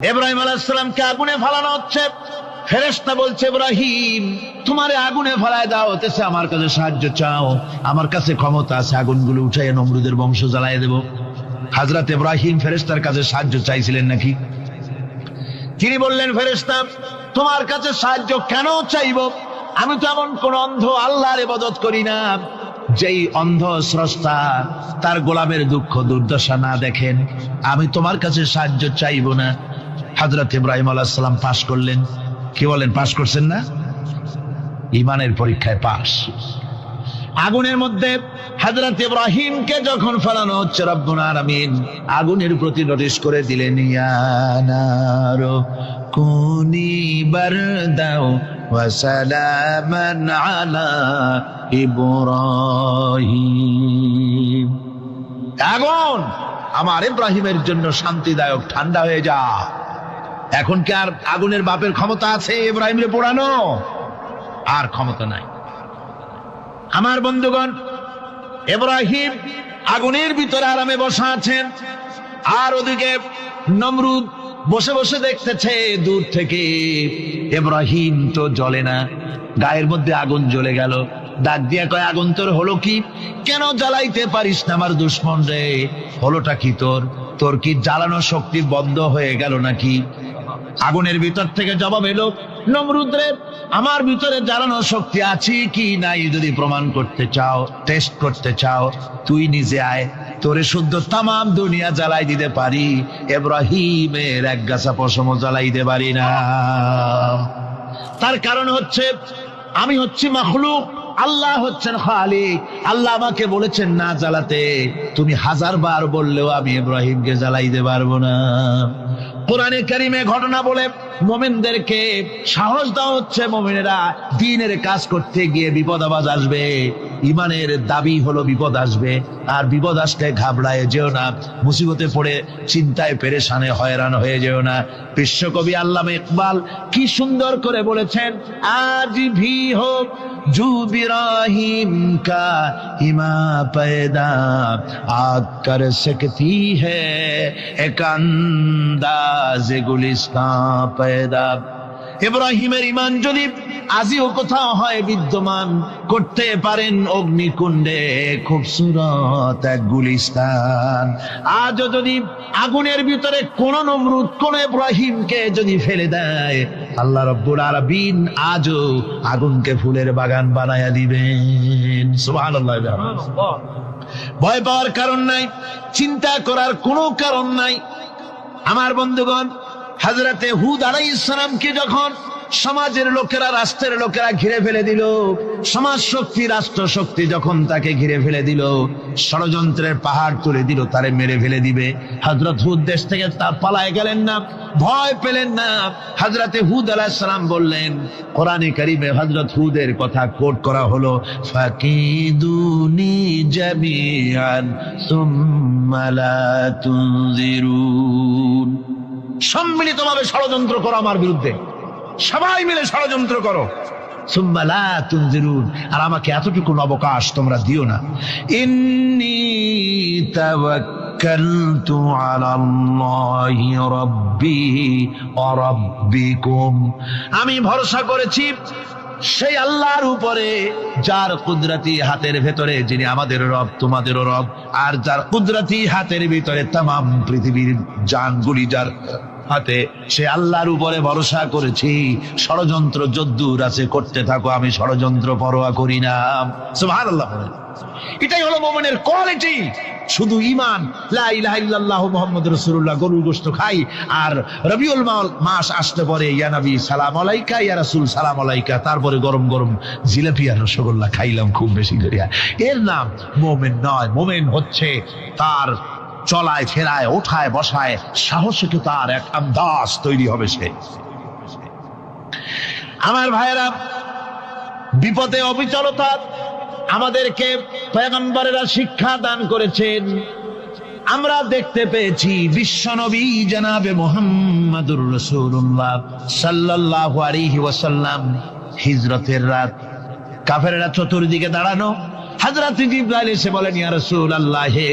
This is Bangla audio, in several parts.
ইব্রাহিম আলাইহিস সালামকে আগুনে ফেলানো হচ্ছে। ফেরেশতা বলছে, ইব্রাহিম তোমারে আগুনে ফেলায় দাও, হতেছে আমার কাছে সাহায্য চাও, আমার কাছে ক্ষমতা আছে, আগুনগুলো উঠাইয়া নমরুদের বংশ জ্বালাইয়া দেব। হযরত ইব্রাহিম ফেরেশতার কাছে সাহায্য চাইছিলেন নাকি? তিনি বললেন, ফেরেশতা তোমার কাছে সাহায্য কেন চাইব? আমি তো এমন কোন অন্ধ আল্লাহর ইবাদত করি না যেই অন্ধ স্রষ্টা তার গোলামের দুঃখ দুর্দশা না দেখেন। আমি তোমার কাছে সাহায্য চাইব না। হযরত ইব্রাহিম আলাইহিস সালাম পাশ করলেন। কি বলেন, পাশ করছেন না? ঈমানের পরীক্ষায় পাশ। আগুনের মধ্যে হযরত ইব্রাহিমকে যখন ফেলানো হচ্ছে, রব্বুল আলামিন আগুনের প্রতি নোটিশ করে দিলেন, ইয়া নারু কুনি বারদাও ওয়া সালামান আলা ইব্রাহিম। আগুন আমার ইব্রাহিমের জন্য শান্তিদায়ক, ঠান্ডা হয়ে যা। এখন কি আর আগুনের বাপের ক্ষমতা আছে ইব্রাহিমরে পোড়ানো? আর ক্ষমতা নাই। আমার বন্ধুগণ, ইব্রাহিম আগুনের ভিতরে আরামে বসা আছেন, আর ওদিকে নমরুদ বসে বসে দেখতেছে দূর থেকে। ইব্রাহিম তো জ্বলে না, গায়ের মধ্যে আগুন জ্বলে গেল। ডাক দিয়া কয়, আগুন তোর হলো কি? কেন জ্বালাইতে পারিস না আমার দুশমন রে? হলোটা কি তোর? তোর কি জ্বালানো শক্তি বন্ধ হয়ে গেল নাকি? আগুনের ভিতর থেকে জবাব এলো, নমরুদ রে, আমার ভিতরে জ্বালানো শক্তি আছে কি নাই যদি প্রমাণ করতে চাও, টেস্ট করতে চাও, তুই নিজে আয়, তোরে শুদ্ধ তামাম দুনিয়া জ্বালাই দিতে পারি, ইব্রাহিমের এক গাছা পশমও জ্বালাইতে পারি না। তার কারণ হচ্ছে আমি হচ্ছি মাখলুক, আল্লাহ হচ্ছেন খালিক। আল্লাহ আমাকে বলেছেন না জ্বালাতে, তুমি 1000 বার বললেও আমি ইব্রাহিমকে জ্বালাইতে পারবো না। কোরআনে কারিমে ঘটনা বলে মুমিনদেরকে সাহস দেওয়া হচ্ছে, মুমিনেরা দ্বীনের কাজ করতে গিয়ে বিপদ আবাজ আসবে, ঈমানের দাবি হলো বিপদ আসবে, আর বিপদ আসলে ঘাবড়ায় যেও না, মুসিবতে পড়ে চিন্তায় পেরেশানে হয়রান হয়ে যেও না। বিশ্বকবি আল্লামা ইকবাল কি সুন্দর করে বলেছেন, আজ ভি হোক জু ইব্রাহিম কা ইমা पैदा आग कर सकती है एक अंदाज गुलिस्तां पैदा। ইব্রাহিমের ঈমান যদি আজিও কোথাও হয় বিদ্যমান, করতে পারেন অগ্নিকুণ্ডে খুবসুরত এক গুলিস্তান। আজও যদি আগুনের ভিতরে কোন নমরুদ কোন ইব্রাহিমকে যদি ফেলে দেয়, আল্লাহ রাব্বুল আলামিন আজও আগুনকে ফুলের বাগান বানায়া দিবেন। সুবহানাল্লাহ। ভয় পাওয়ার কারণ নাই, চিন্তা করার কোনো কারণ নাই। আমার বন্ধুগণ, হযরতে হুদ আলাইহিস সালামকে যখন সমাজের লোকেরা, রাষ্ট্রের লোকেরা ঘিরে ফেলে দিল, সমাজ শক্তি, রাষ্ট্র শক্তি যখন তাকে ঘিরে ফেলে দিল, ষড়যন্ত্রের পাহাড় তুলে দিল, তারে মেরে ফেলে দিবে, হযরত হুদ দেশ থেকে তা পালায় গেলেন না, ভয় পেলেন না। হযরতে হুদ আলাইহিস সালাম বললেন, কোরআনে কারিমে হযরত হুদের কথা কোট করা হলো, ফাকিদুনি জামিআন সুম্মা লা তুনজিরুন। সম্মিলিতভাবে ষড়যন্ত্র করো আমার বিরুদ্ধে, সবাই মিলে ষড়যন্ত্র করো, সুম্মা লা তুনজিরুন, আর আমাকে এতটুকু অবকাশ তোমরা দিও না। ইন্নী তাওয়াক্কালতু আলাল্লাহি রাব্বি ওয়া রাব্বিকুম, আমি ভরসা করেছি সেই আল্লাহর উপরে যার কুদরতি হাতের ভেতরে, যিনি আমাদের রব তোমাদেরও রব, আর যার কুদরতি হাতের ভিতরে তামাম পৃথিবীর জানগুলি যার হাতে, সে আল্লাহর উপরে ভরসা করেছি। ষড়যন্ত্র যদ্দূর আছে করতে থাকো, আমি ষড়যন্ত্র পরোয়া করি না। সুবহানাল্লাহ। এটাই হলো মুমিনের কোয়ালিটি। শুধু ঈমান, লা ইলাহা ইল্লাল্লাহু মুহাম্মাদুর রাসূলুল্লাহ, গরুর গোশত খাই, আর রবিউল মাস আসতে পরে ইয়া নবী সালাম আলাইকা, ইয়া রাসূল সালাম আলাইকা, তারপরে গরম গরম জিলাপি আর রসগোল্লা খাইলাম খুব বেশি করিয়া, এর নাম মুমিন নয়। মুমিন হচ্ছে তার চলায় ফেরায়, ওঠায় বসায় সাহসিকতার তার এক আন্দাজ তৈরি হবে সে। আমার ভাইয়েরা, বিপদে অবিচলতা আমাদেরকে পয়গম্বরেরা শিক্ষা দান করেছেন। আমরা দেখতে পেয়েছি বিশ্বনবী জনাবে মুহাম্মাদুর রাসূলুল্লাহ সাল্লাল্লাহু আলাইহি ওয়াসাল্লাম হিজরতের রাত, কাফেররা চতুর্দিকে দাঁড়ানো, হযরত জিবরাইল এসে বলেন, ইয়া রাসূলুল্লাহ, হে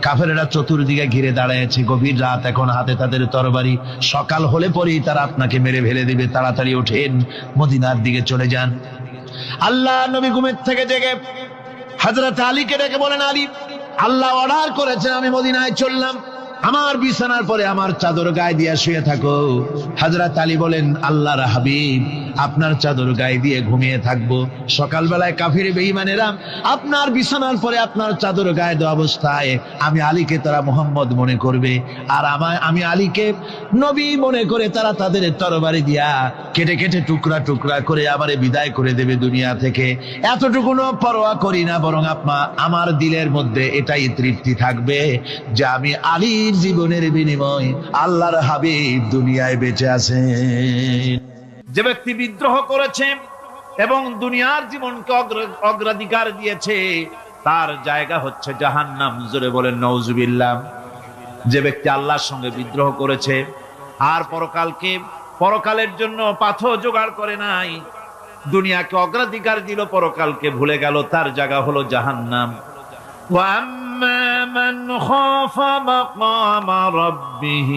কাফেররা চতুর্দিকে ঘিরে দাঁড়িয়েছে, গভীর রাত, এখন হাতে তাদের তরবারি, সকাল হলে পরেই তারা আপনাকে মেরে ফেলে দিবে, তাড়াতাড়ি ওঠেন, মদিনার দিকে চলে যান। আল্লাহ নবী ঘুমের থেকে জেগে হযরত আলীকে ডেকে বলেন, আলী, আল্লাহ অর্ডার করেছেন, আমি মদিনায় চললাম, আমার বিছানার পরে আমার চাদর গায়ে দিয়ে শুয়ে থাকো। হযরত আলী বলেন, আল্লাহর হাবিব, আপনার চাদর গায়ে দিয়ে ঘুমিয়ে থাকবো, সকালবেলায় কাফির বেঈমানেরা আপনার বিছানার পরে আপনার চাদর গায়ে দেওয়া অবস্থায় আমি আলীকে তারা মুহাম্মদ মনে করবে, আর আমি আলীকে নবী মনে করে তারা তাদের তরবারি দিয়া কেটে কেটে টুকরা টুকরা করে আমারে বিদায় করে দেবে দুনিয়া থেকে। এতটুকুনো পরোয়া করি না, বরং আমার দিলের মধ্যে এটাই তৃপ্তি থাকবে যে আমি আলীর জীবনের বিনিময় আল্লাহর হাবিব দুনিয়ায় বেঁচে আছেন। যে ব্যক্তি বিদ্রোহ করেছে এবং দুনিয়ার জীবনকে অগ্রাধিকার দিয়েছে, তার জায়গা হচ্ছে জাহান্নাম। জোরে বলেন নাউজুবিল্লাহ। যে ব্যক্তি আল্লাহর সঙ্গে বিদ্রোহ করেছে আর পরকালের জন্য পাথর জোগাড় করে নাই, দুনিয়াকে অগ্রাধিকার দিল, পরকালকে ভুলে গেল, তার জায়গা হলো জাহান্নাম। وَأَمَّا مَنْ خَافَ مَقَامَ رَبِّهِ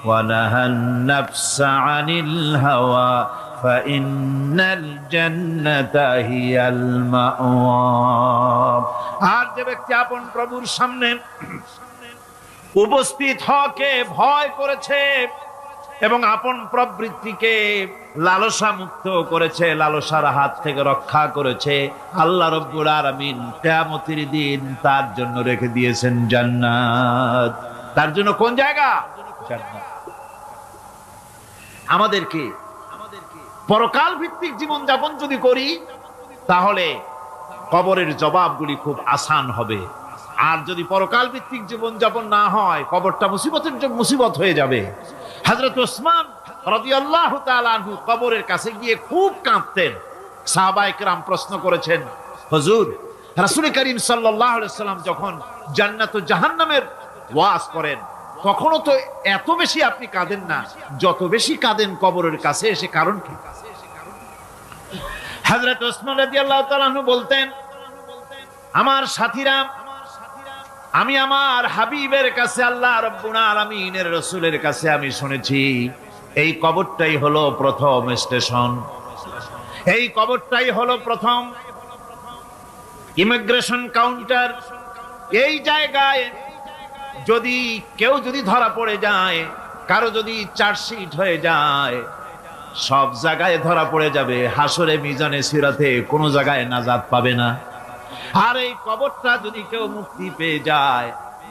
وَنَهَى النَّفْسَ عَنِ الْهَوَى فَإِنَّ الْجَنَّةَ هِيَ الْمَأْوَى। আর যে ব্যক্তি আপন প্রভুর সামনে উপস্থিত হওয়াকে ভয় করেছে এবং আপন প্রবৃত্তিকে লালসা মুক্ত করেছে, লালসার হাত থেকে রক্ষা করেছে, আল্লাহ রব্বুল আলামিন কিয়ামতের দিন তার জন্য রেখে দিয়েছেন জান্নাত। তার জন্য কোন জায়গা? জান্নাত। আমাদেরকে পরকাল ভিত্তিক জীবন যাপন যদি করি, তাহলে কবরের জবাবগুলি খুব আসান হবে। আর যদি পরকাল ভিত্তিক জীবন যাপন না হয়, কবরটা মুসিবত হয়ে যাবে। হযরত ওসমান রাদিয়াল্লাহু তাআলা আনহু কবরের কাছে গিয়ে খুব কাঁদতেন। সাহাবায়ে কেরাম প্রশ্ন করেছেন, হুজুর, রাসূল করিম সাল্লাল্লাহু আলাইহি ওয়াসাল্লাম যখন জান্নাত ও জাহান্নামের ওয়াজ করেন, তখনও তো এত বেশি আপনি কাঁদেন না, যত বেশি কাঁদেন কবরের কাছে এসে, কারণ কি? হযরত ওসমান রাদিয়াল্লাহু তাআলা আনহু বলতেন, আমার সাথীরা, আমি আমার হাবিবের কাছে, আল্লাহ রাব্বুল আলামিনের রাসূলের কাছে আমি শুনেছি, এই কবরটাই হলো প্রথম স্টেশন, এই কবরটাই হলো প্রথম ইমিগ্রেশন কাউন্টার। এই জায়গায় যদি কেউ ধরা পড়ে যায়, কারো যদি চার্জশিট হয়ে যায়, সব জায়গায় ধরা পড়ে যাবে, হাসরে মিজানে সিরাতে কোনো জায়গায় নাজাত পাবে না। আর এই কবরটা যদি কেউ মুক্তি পেয়ে যায়,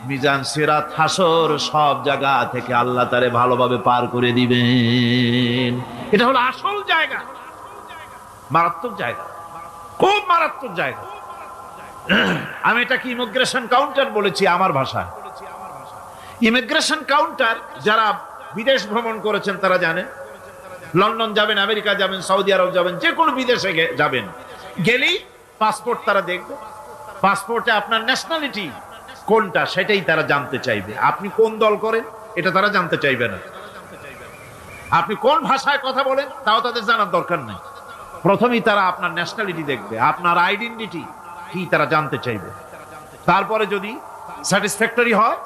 মিজান সিরাত হাসর সব জায়গা থেকে আল্লাহ তারে ভালোভাবে পার করে দিবেন। এটা হলো আসল জায়গা, মারাত্মক জায়গা, খুব মারাত্মক জায়গা। আমি এটাকে ইমিগ্রেশন কাউন্টার বলেছি আমার ভাষায়। ইমিগ্রেশন কাউন্টার যারা বিদেশ ভ্রমণ করেছেন তারা জানেন। লন্ডন যাবেন, আমেরিকা যাবেন, সৌদি আরব যাবেন, যে কোনো বিদেশে যাবেন, গেলেই পাসপোর্ট তারা দেখবে। পাসপোর্টে আপনার ন্যাশনালিটি কোনটা সেটাই তারা জানতে চাইবে। আপনি কোন দল করেন এটা তারা জানতে চাইবে না। আপনি কোন ভাষায় কথা বলেন তাও তাদের জানার দরকার নেই। প্রথমেই তারা আপনার ন্যাশনালিটি দেখবে, আপনার আইডেন্টিটি কি তারা জানতে চাইবে। তারপরে যদি স্যাটিসফ্যাক্টরি হয়,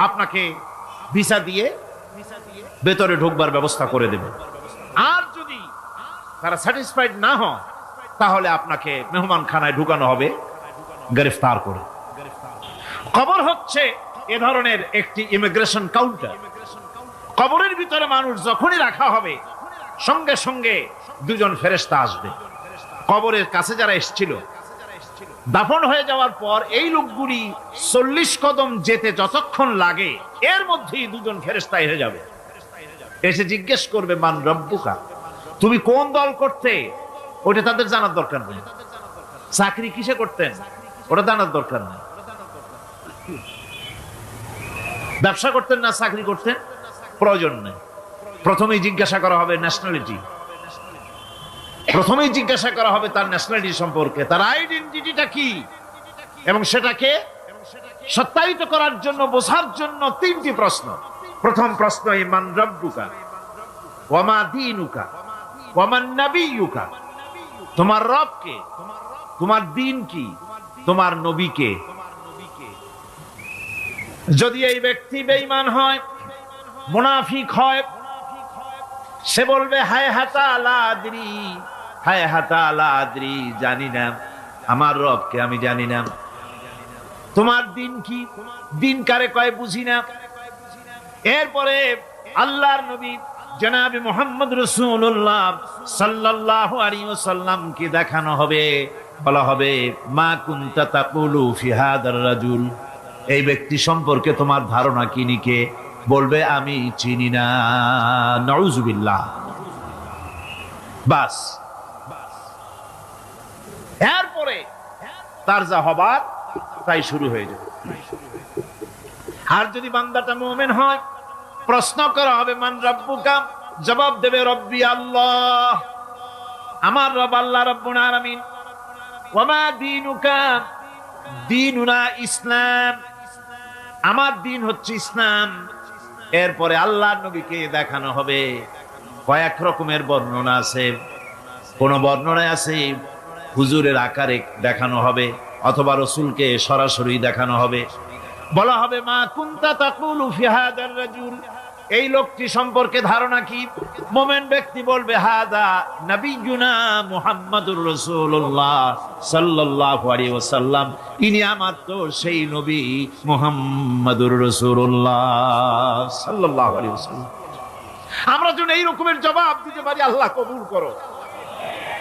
আপনাকে ভিসা দিয়ে ভেতরে ঢুকবার ব্যবস্থা করে দেবে। আর যদি তারা স্যাটিসফাইড না হয়, তাহলে আপনাকে মেহমানখানায় ঢুকানো হবে গ্রেফতার করে। কবর হচ্ছে এ ধরনের একটি ইমিগ্রেশন কাউন্টার। কবরের ভিতরে মানুষ যখনই রাখা হবে, সঙ্গে সঙ্গে দুজন ফেরেশতা আসবে। কবরের কাছে যারা এসেছিল, দাফন হয়ে যাওয়ার পর এই লোকগুলি 40 কদম যেতে যতক্ষণ লাগে, এর মধ্যেই দুজন ফেরেশতা এসে যাবে। এসে জিজ্ঞেস করবে, মান রব্বুকা, তুমি কোন দল করতে? ওটা তাদের জানার দরকার নেই। চাকরি কিসে করতেন ওটা জানার দরকার নেই। ব্যবসা করতেন না চাকরি করতেন প্রয়োজন নেই। প্রথমেই জিজ্ঞাসা করা হবে ন্যাশনালিটি, প্রথমেই জিজ্ঞাসা করা হবে তার ন্যাশনালিটি সম্পর্কে, তার আইডেন্টিটিটা কি, এবং সেটাকে সত্যায়িত করার জন্য, বোঝার জন্য 3টি প্রশ্ন। প্রথম প্রশ্ন, মান রব্বুকা ওয়া মা দীনুকা ওয়া মান নাবিয়্যুকা, তোমার রব কে, তোমার দ্বীন কি, তোমার নবীকে। যদি এই ব্যক্তি বেঈমান হয়, মুনাফিক হয়, সে বলবে হায় হাতা লা আদরি, হায় হাতা লা আদরি, জানি না, আমার রবকে আমি জানি না। তোমার দিন কি? দিন কারে কয় বুঝি না। এরপরে আল্লাহর নবী জনাবে মুহাম্মদ রাসূলুল্লাহ সাল্লাল্লাহু আলাইহি ওয়াসাল্লামকে দেখানো হবে, বলা হবে মা কুনতা তাকুলু ফি হাদার রাজুল, এই ব্যক্তি সম্পর্কে তোমার ধারণা কি নিকে? বলবে আমি চিনি না। নাউযুবিল্লাহ। বাস, এরপরে তার যা হবার তাই শুরু হয়ে যাবে। আর যদি বান্দাটা মুমিন হয়, প্রশ্ন করা হবে মান রাব্বুকা, জবাব দেবে রব্বি আল্লাহ, আমার রব আল্লাহ রাব্বুল আলামিন। ওয়া মা দীনুকা, দীনুনা ইসলাম, আমার দিন হচ্ছে ইসলাম। এরপরে আল্লাহর নবীকে দেখানো হবে। কয়েক রকমের বর্ণনা আছে। কোন বর্ণনায় আছে হুজুরের আকারে দেখানো হবে, অথবা রাসূলকে সরাসরি দেখানো হবে। বলা হবে মা কুনতা তাকুলু ফি হাদার রাজুল, এই লোকটি সম্পর্কে ধারণা কি? মুমিন ব্যক্তি বলবে হাদা নবিয়ুনা মুহাম্মাদুর রাসূলুল্লাহ সাল্লাল্লাহু আলাইহি ওয়াসাল্লাম, ইনি আমার তো সেই নবী মুহাম্মাদুর রাসূলুল্লাহ সাল্লাল্লাহু আলাইহি ওয়াসাল্লাম। আমরা যেন এই রকমের জবাব দিতে পারি, আল্লাহ কবুল করো।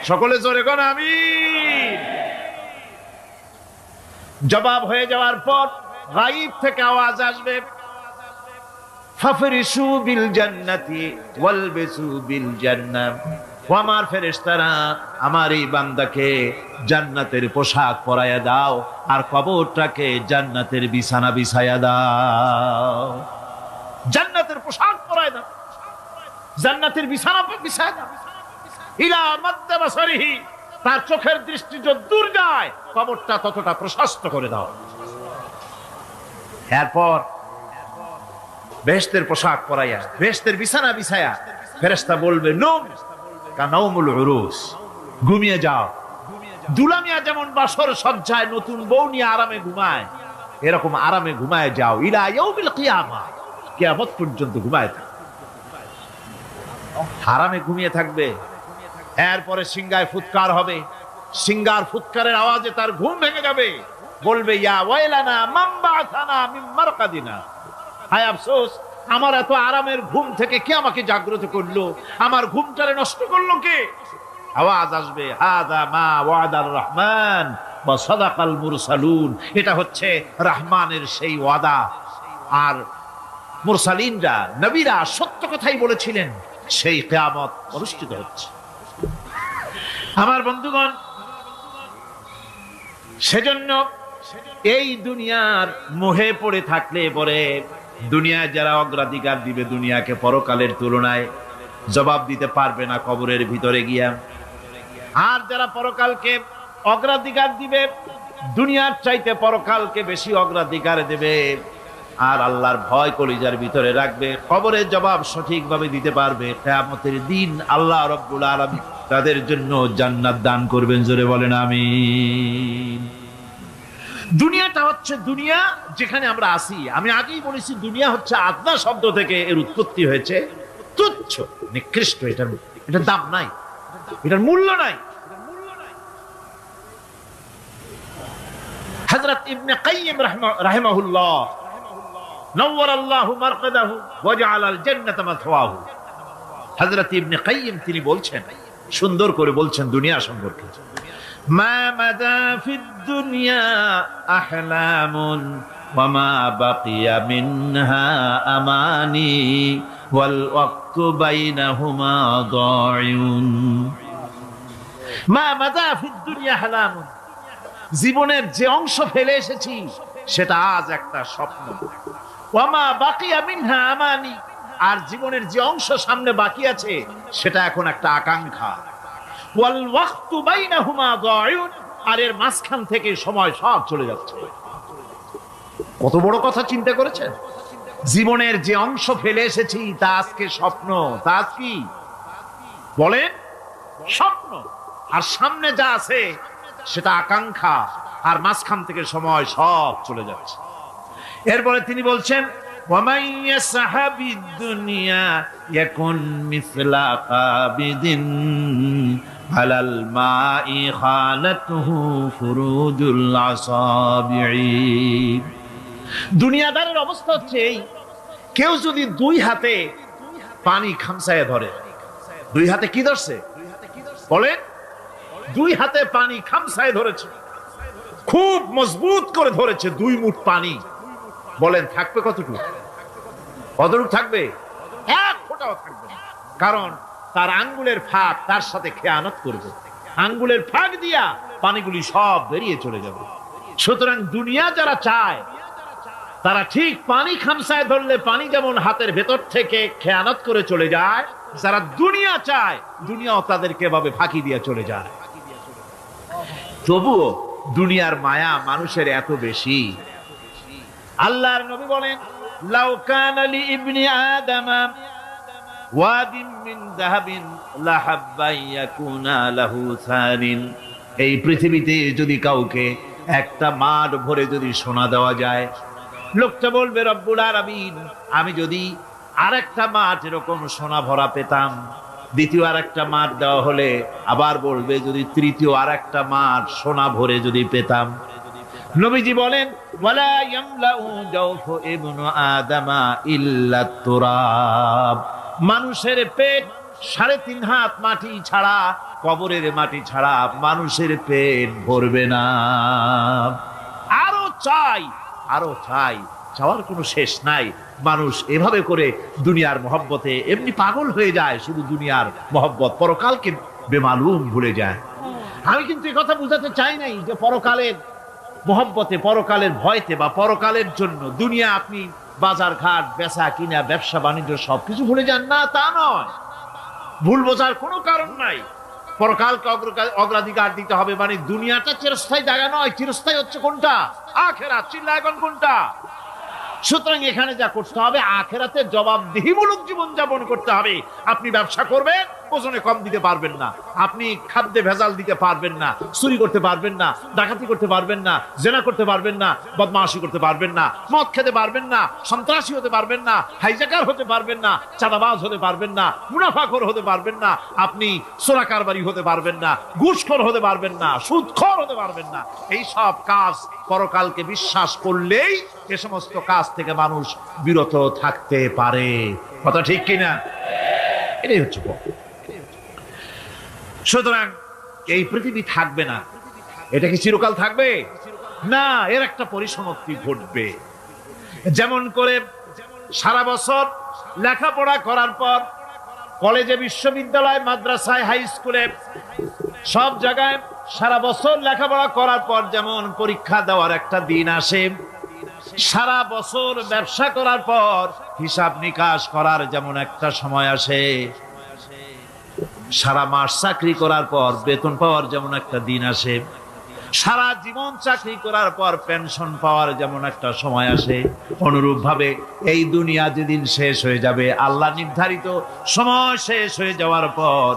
সকলে জোরে কোন আমিন। জবাব হয়ে যাওয়ার পর গায়ব থেকে আওয়াজ আসবে ফাফরিশু বিল জান্নাতি ওয়ালবিসু বিল জান্নাহ, ও আমার ফেরেশতারা, আমার এই বান্দাকে জান্নাতের পোশাক পরায়া দাও আর কবরটাকে জান্নাতের বিছানা বিছায়া দাও। জান্নাতের পোশাক পরায়া দাও, জান্নাতের বিছানা বিছায়া দাও। ইলা মাদ্দা বাসারিহি, তার চোখের দৃষ্টি যত দূর যায় কবরটা ততটা প্রশস্ত করে দাও। এরপর বেহেশতের পোশাক পরাইয়া, বেহেশতের বিছানা বিছায়া ফেরেশতা বলবে নুম কানাউমুল উরুস, ঘুমিয়ে যাও। দুলামিয়া যেমন বাসর সজ্জায় নতুন বউ নিয়ে আরামে ঘুমায়, এরকম আরামে ঘুমায় যাও। ইলা ইয়াউমিল কিয়ামা, কিয়ামত পর্যন্ত ঘুমায় থাকবে, আরামে ঘুমিয়ে থাকবে। এরপরে সিংহায় ফুৎকার হবে, সিংহার ফুৎকারের আওয়াজে তার ঘুম ভেঙে যাবে। বলবে ইয়া ওয়াইলানা মান বাআসানা মিন মারকাদিনা, হায় আফসোস, আমার এত আরামের ঘুম থেকে কে আমাকে জাগ্রত করলো, আমার ঘুমটারে নষ্ট করলো কে? আওয়াজ আসবে হাযা মা ওয়াদার রহমান ওয়া সাদাকাল মুরসালুন, এটা হচ্ছে রহমানের সেই ওয়াদা, আর মুরসালিনরা নবীরা সত্য কথাই বলেছিলেন, সেই কিয়ামত অনুষ্ঠিত হচ্ছে। আমার বন্ধুগণ, সেজন্য এই দুনিয়ার মোহে পড়ে থাকলে পরে দুনিয়ায় যারা অগ্রাধিকার দিবে দুনিয়াকে পরকালের তুলনায়, জবাব দিতে পারবে না কবরের ভিতরে গিয়া। আর যারা পরকালকে অগ্রাধিকার দিবে, দুনিয়ার চাইতে পরকালকে বেশি অগ্রাধিকার দেবে, আর আল্লাহর ভয় কলিজার ভিতরে রাখবে, কবরের জবাব সঠিকভাবে দিতে পারবে, কিয়ামতের দিন আল্লাহ রাব্বুল আলামিন তাদের জন্য জান্নাত দান করবেন। জোরে বলেন আমিন। দুনিয়াটা হচ্ছে দুনিয়া যেখানে আমরা আছি। আমি আগেই বলেছি দুনিয়া হচ্ছে আদনা শব্দ থেকে এর উৎপত্তি হয়েছে। তুচ্ছ, নিকৃষ্ট, এটার দাম নাই, এটার মূল্য নাই। হযরত ইবনে কাইয়িম রাহিমাহুল্লাহ নওয়ারাল্লাহু মারকাদাহু ওয়া জাআলাল জান্নাতা মাথওয়াহু, হযরত ইবনে কাইয়িম তিনি বলছেন, সুন্দর করে বলছেন দুনিয়া সম্পর্কে, মা মাদা ফিদ দুনিয়া আহলামুন ওয়া মা বাকিয়া মিনহা আমানি ওয়াল ওয়াক্তু বাইনাহুমা দাইউন। মা মাদা ফিদ দুনিয়া আহলামুন, জীবনের যে অংশ ফেলে এসেছি সেটা আজ একটা স্বপ্ন। ওয়া মা বাকিয়া মিনহা আমানি, আর জীবনের যে অংশ সামনে বাকি আছে সেটা এখন একটা আকাঙ্ক্ষা। ওয়াল ওয়াক্তু বাইনাহুমা দাইউন, আর এর মাঝখান থেকে সময় সব চলে যাচ্ছে। কত বড় কথা চিন্তা করেছেন? জীবনের যে অংশ ফেলে এসেছি তা আজকে স্বপ্ন, তা আজ কি বলেন? স্বপ্ন। আর সামনে যা আছে সেটা আকাঙ্ক্ষা, আর মাঝখান থেকে সময় সব চলে যাচ্ছে। এরপরে তিনি বলছেন وَمَنْ يَسْحَبِ الدُّنْيَا يَكُنْ مِثْلَ قَابِضٍ عَلَى الْمَاءِ خَانَتْهُ فُرُوجُ الْأَصَابِعِ। দুনিয়াদারের অবস্থা হচ্ছে এই, কেউ যদি দুই হাতে পানি খামসায় ধরে, দুই হাতে কি ধরছে বলেন? দুই হাতে পানি খামসায় ধরেছে, খুব মজবুত করে ধরেছে, 2 মুঠ পানি। বলেন থাকবে কতটুকু? কতটুকু থাকবে? 1 ফোঁটাও থাকবে না। কারণ তার আঙ্গুলের ফাঁক তার সাথে খেয়ানত করবে, আঙ্গুলের ফাঁক দিয়া পানিগুলি সব বেরিয়ে চলে যাবে। সুতরাং দুনিয়া যারা চায় তারা ঠিক পানি খামসায় ধরলে পানি যেমন হাতের ভেতর থেকে খেয়ানত করে চলে যায়, যারা দুনিয়া চায় দুনিয়াও তাদেরকে এভাবে ফাঁকি দিয়ে চলে যায়। তবুও দুনিয়ার মায়া মানুষের এত বেশি। আল্লাহর নবী বলেন লাউ কানা লি ইবনি আদামা ওয়াদিন মিন যাহাবিন লাহাব্বা ইয়াকুনা লাহু সারিন। এই পৃথিবীতে যদি কাউকে একটা মাঠ ভরে যদি সোনা দেওয়া যায়, লোকটা বলবে রব্বুল আলামিন আমি যদি আরেকটা মাঠ এরকম সোনা ভরা পেতাম। দ্বিতীয় আরেকটা মাঠ দেওয়া হলে আবার বলবে যদি তৃতীয় আরেকটা মাঠ সোনা ভরে যদি পেতাম। নবীজি বলেন ওয়ালা ইয়ামলাউ জাওফু ইবনু আদামা ইল্লা তুরাব। মানুষের পেট 3.5 হাত মাটি ছাড়া, কবরের মাটি ছাড়া মানুষের পেট ভরবে না। আরো চাই, আরো চাই, চাওয়ার কোনো শেষ নাই। মানুষ এভাবে করে দুনিয়ার মহব্বতে এমনি পাগল হয়ে যায়, শুধু দুনিয়ার মহব্বত, পরকালকে বেমালুম ভুলে যায়। আমি কিন্তু এই কথা বুঝাতে চাই নাই যে পরকালের মহব্বতে, পরকালের ভয়তে বা পরকালের জন্য দুনিয়া আপনি বাজার ঘাট বেচা কিনা ব্যবসা বাণিজ্য সবকিছু ভুলে যান, না তা নয়। ভুল বোঝার কোনো কারণ নাই। পরকালকে অগ্রাধিকার দিতে হবে, মানে দুনিয়াটা চিরস্থায়ী জায়গা নয়। চিরস্থায়ী হচ্ছে কোনটা? আখিরাত। চিল্লা এখন কোনটা? সুতরাং এখানে যা করতে হবে আখিরাতে জবাবদিহিমূলক জীবন যাপন করতে হবে। আপনি ব্যবসা করবেন, ওজনে কম দিতে পারবেন না। আপনি খাদ্যে ভেজাল দিতে পারবেন না, চুরি করতে পারবেন না, ডাকাতি করতে পারবেন না, জেনা করতে পারবেন না, বদমাশি করতে পারবেন না, মদ খেতে পারবেন না, সন্ত্রাসী হতে পারবেন না, হাইজাকার হতে পারবেন না, চাঁদাবাজ হতে পারবেন না, মুনাফাখোর হতে পারবেন না, আপনি চোরা কারবারি হতে পারবেন না, ঘুষখোর হতে পারবেন না, সুদখোর হতে পারবেন না। এই সব কাজ পরকালকে বিশ্বাস করলেই এ সমস্ত কাজ থেকে মানুষ বিরত থাকতে পারে। কথা ঠিক কিনা? এটাই হচ্ছে। সুতরাং এই পৃথিবী থাকবে না, এটা কি চিরকাল থাকবে? না, এর একটা পরিসমাপ্তি ঘটবে। যেমন করে সারা বছর লেখাপড়া করার পর কলেজে, বিশ্ববিদ্যালয়, মাদ্রাসায়, হাই স্কুলে সব জায়গায় সারা বছর লেখাপড়া করার পর যেমন পরীক্ষা দেওয়ার একটা দিন আসে, সারা বছর ব্যবসা করার পর হিসাব নিকাশ করার যেমন একটা সময় আসে, সারা মাস চাকরি করার পর বেতন পাওয়ার যেমন একটা দিন আসে, সারা জীবন চাকরি করার পর পেনশন পাওয়ার যেমন একটা সময় আসে, অনুরূপ ভাবে এই দুনিয়া যেদিন শেষ হয়ে যাবে, আল্লাহ নির্ধারিত সময় শেষ হয়ে যাওয়ার পর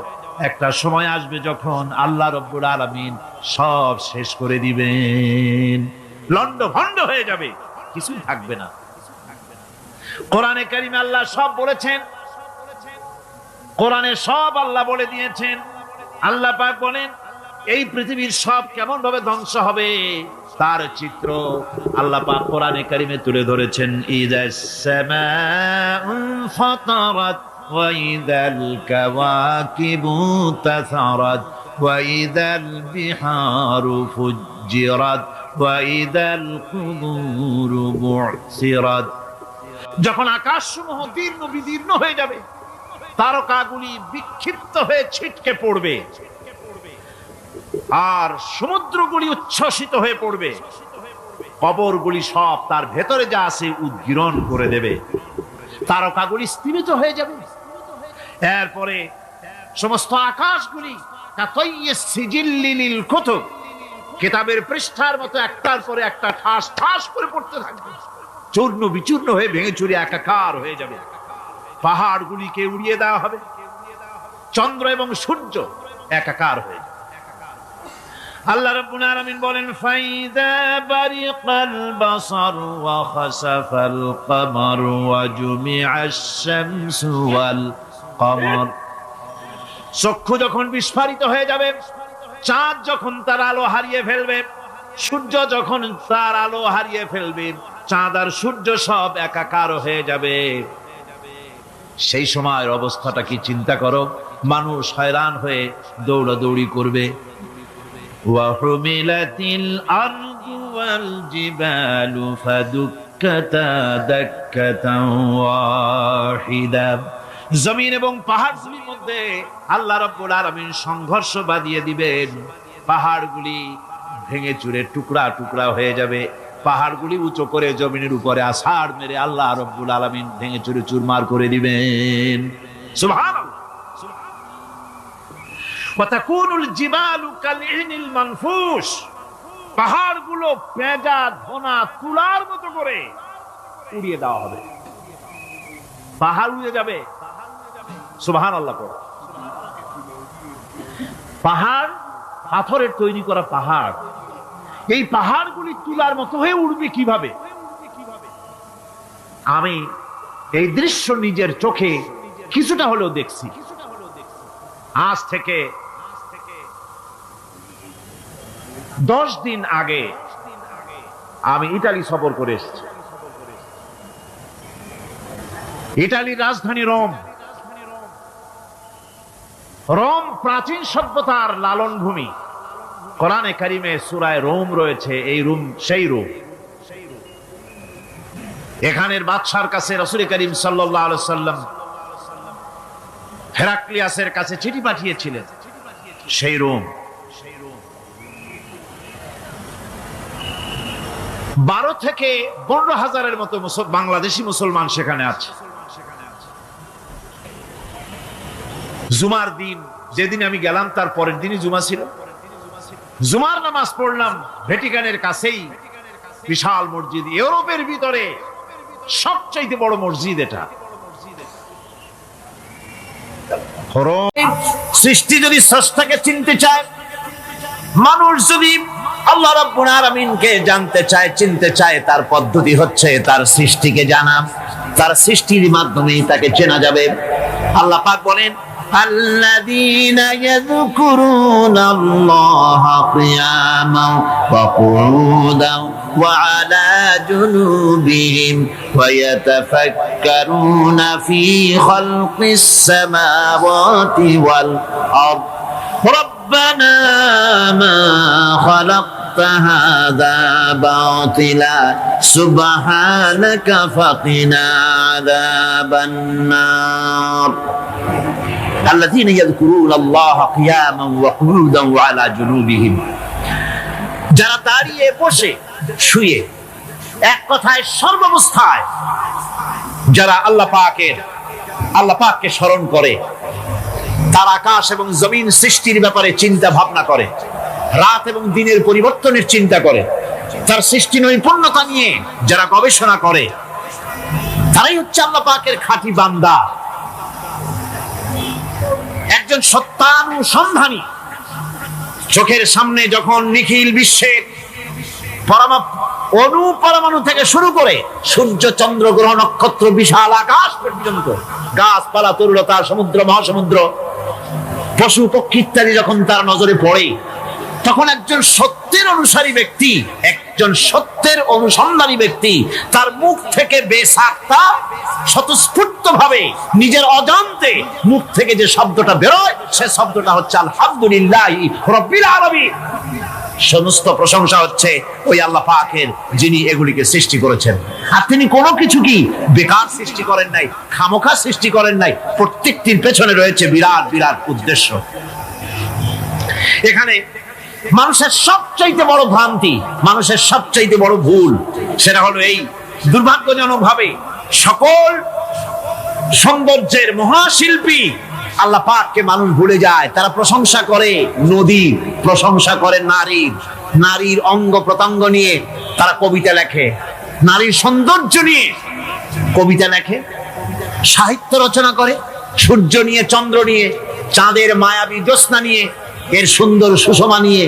একটা সময় আসবে যখন আল্লাহ রব্বুল আলামিন সব শেষ করে দিবেন, লন্ড ভন্ড হয়ে যাবে, কিছুই থাকবে না। কোরআনে কারিমে আল্লাহ সব বলেছেন, কোরআনে সব আল্লাহ বলে দিয়েছেন। আল্লাহ পাক বলেন এই পৃথিবীর সব কেমন ভাবে ধ্বংস হবে তার চিত্র আল্লাহ পাক কোরআনে কারিমে তুলে ধরেছেন। ইযাস সামাউ ফাতারাত ওয়া ইযাল কাওয়াকিবু তাসারাত ওয়া ইযাল বিহারু ফুজ্জিরাত ওয়া ইযাল কুবুরু বু'সিরাত। যখন আকাশসমূহ দীর্ণ বিদীর্ণ হয়ে যাবে, তারকাগুলি বিক্ষিপ্ত হয়ে ছিটকে পড়বে, আর সমুদ্রগুলি উচ্ছ্বসিত হয়ে পড়বে, কবরগুলি সব তার ভেতরে যা আছে উদ্গীরণ করে দেবে, তারকাগুলি স্থিমিত হয়ে যাবে। এরপরে সমস্ত আকাশগুলি কিতাবের পৃষ্ঠার মতো একটার পরে একটা ঠাস ঠাস করে পড়তে থাকবে, চূর্ণ বিচূর্ণ হয়ে ভেঙে চুরে একাকার হয়ে যাবে। পাহাড়গুলিকে উড়িয়ে দেওয়া হবে, চন্দ্র এবং সূর্য একাকার হয়ে যাবে। আল্লাহ রাব্বুল আলামিন বলেন ফাইদা বারিকাল বাসার ওয়া খাসাফাল কমার ওয়া জুমিআশ শামসু ওয়াল কমর। চক্ষু যখন বিস্ফারিত হয়ে যাবে, চাঁদ যখন তার আলো হারিয়ে ফেলবে, সূর্য যখন তার আলো হারিয়ে ফেলবে, চাঁদ আর সূর্য সব একাকার হয়ে যাবে, সেই সময়ের অবস্থাটা কি চিন্তা করো। মানুষ হয়রান হয়ে দৌড়াদৌড়ি করবে। ওয়াহুমিলাতিল আরদু ওয়াল জিবালু ফাদুক্কাতা দাক্কাতান ওয়াহিদা। জমিন এবং পাহাড়গুলির মধ্যে আল্লাহ রাব্বুল আলামিন সংঘর্ষ বাঁধিয়ে দিবেন। পাহাড়গুলি ভেঙে চুরে টুকরা টুকরা হয়ে যাবে। পাহাড়গুলি উঁচু করে জমিনের উপরে আছাড় মেরে আল্লাহ রাব্বুল আলামিন ভেঙে চুরে চুরমার করে দিবেন। সুবহানাল্লাহ। ওয়াতাকুনুল জিবালু কালইহনিল মানফুস। পাহাড়গুলো পেঁজা ধোনা তুলার মতো করে উড়িয়ে দেওয়া হবে। পাহাড় উড়ে যাবে। সুবহানাল্লাহ। পাহাড় পাথরের তৈরি করা পাহাড়, এই পাহাড়গুলি তুলার মতো হয়ে উড়বে কিভাবে? আমি এই দৃশ্য নিজের চোখে কিছুটা হলেও দেখছি। আজ থেকে 10 দিন আগে আমি ইতালি সফর করে এসেছি। ইতালির রাজধানী রোম। রোম প্রাচীন সভ্যতার লালন ভূমি। কোরআনে কারিমে সূরায়ে রোম রয়েছে। এই রোম সেই রোম। এখানের বাদশার কাছে রাসূল করিম সাল্লাল্লাহু আলাইহি সাল্লাম হেরাক্লিয়াসের কাছে চিঠি পাঠিয়েছিলেন। সেই রোম 12 থেকে 15 হাজারের মতো বাংলাদেশি মুসলমান সেখানে আছে। জুমার দিন, যেদিন আমি গেলাম তার পরের দিনই জুমা ছিল। জুমার নামাজ পড়লাম ভ্যাটিকানের কাছেই বিশাল মসজিদ, ইউরোপের ভিতরে সবচাইতে বড় মসজিদ এটা। সৃষ্টি যদি স্রষ্টাকে চিনতে চায়, মানুষ যদি আল্লাহ রাব্বুল আলামিনকে জানতে চায়, চিনতে চায়, তার পদ্ধতি হচ্ছে তার সৃষ্টিকে জানা। তার সৃষ্টির মাধ্যমেই তাকে চেনা যাবে। আল্লাহ পাক বলেন الذين يذكرون الله قياما وقعودا وعلى جنوبهم ويتفكرون في خلق السماوات والأرض ربنا ما خلقت هذا باطلا سبحانك فقنا عذاب النار الذين يذكرون الله قياما وقعودا وعلى جنوبهم। যারা দাঁড়িয়ে বসে শুয়ে এক কথায় সর্বাবস্থায় যারা আল্লাহ পাককে স্মরণ করে, তার আকাশ এবং জমিন সৃষ্টির ব্যাপারে চিন্তা ভাবনা করে, রাত এবং দিনের পরিবর্তনের চিন্তা করে, তার সৃষ্টি নৈপুণ্যতা নিয়ে যারা গবেষণা করে, তারাই হচ্ছে আল্লাহ পাকের খাঁটি বান্দা। একজন সত্যানুসন্ধানী। চোখের সামনে যখন নিখিল বিশ্বের অনুপরমাণু থেকে শুরু করে সূর্য, চন্দ্র, গ্রহ, নক্ষত্র, বিশাল আকাশ পর্যন্ত, গাছপালা, তরুলতা, সমুদ্র, মহাসমুদ্র, পশু পক্ষী ইত্যাদি যখন তার নজরে পড়ে, তখন একজন সত্যের অনুসারী ব্যক্তি, একজন সত্যের অনুসন্ধানী ব্যক্তি, তার মুখ থেকে বেসাক্তা স্বতঃস্ফূর্ত ভাবে নিজের অজান্তে মুখ থেকে যে শব্দটা বেরোয়, সে শব্দটা হচ্ছে আলহামদুলিল্লাহি রাব্বিল আলামিন। সমস্ত প্রশংসা হচ্ছে ওই আল্লাহ পাকের, যিনি এগুলিকে সৃষ্টি করেছেন। আর তিনি কোনো কিছু কি বেকার সৃষ্টি করেন নাই, খামোখা সৃষ্টি করেন নাই। প্রত্যেকটির পেছনে রয়েছে বিরাট বিরাট উদ্দেশ্য। এখানে মানুষের সবচাইতে বড় ভ্রান্তি, মানুষের সবচাইতে বড় ভুল, সেটা হলো এই দুর্ভাগ্যজনক ভাবে সকল সৌন্দর্যের মহাশিল্পী আল্লাহ পাককে মানুষ ভুলে যায়। তারা প্রশংসা করে নদীর, প্রশংসা করে নারীর, নারীর অঙ্গ প্রত্যঙ্গ নিয়ে তারা কবিতা লেখে, নারীর সৌন্দর্য নিয়ে কবিতা লেখে, সাহিত্য রচনা করে, সূর্য নিয়ে, চন্দ্র নিয়ে, চাঁদের মায়াবী জ্যোৎস্না নিয়ে, এর সুন্দর সুষমা নিয়ে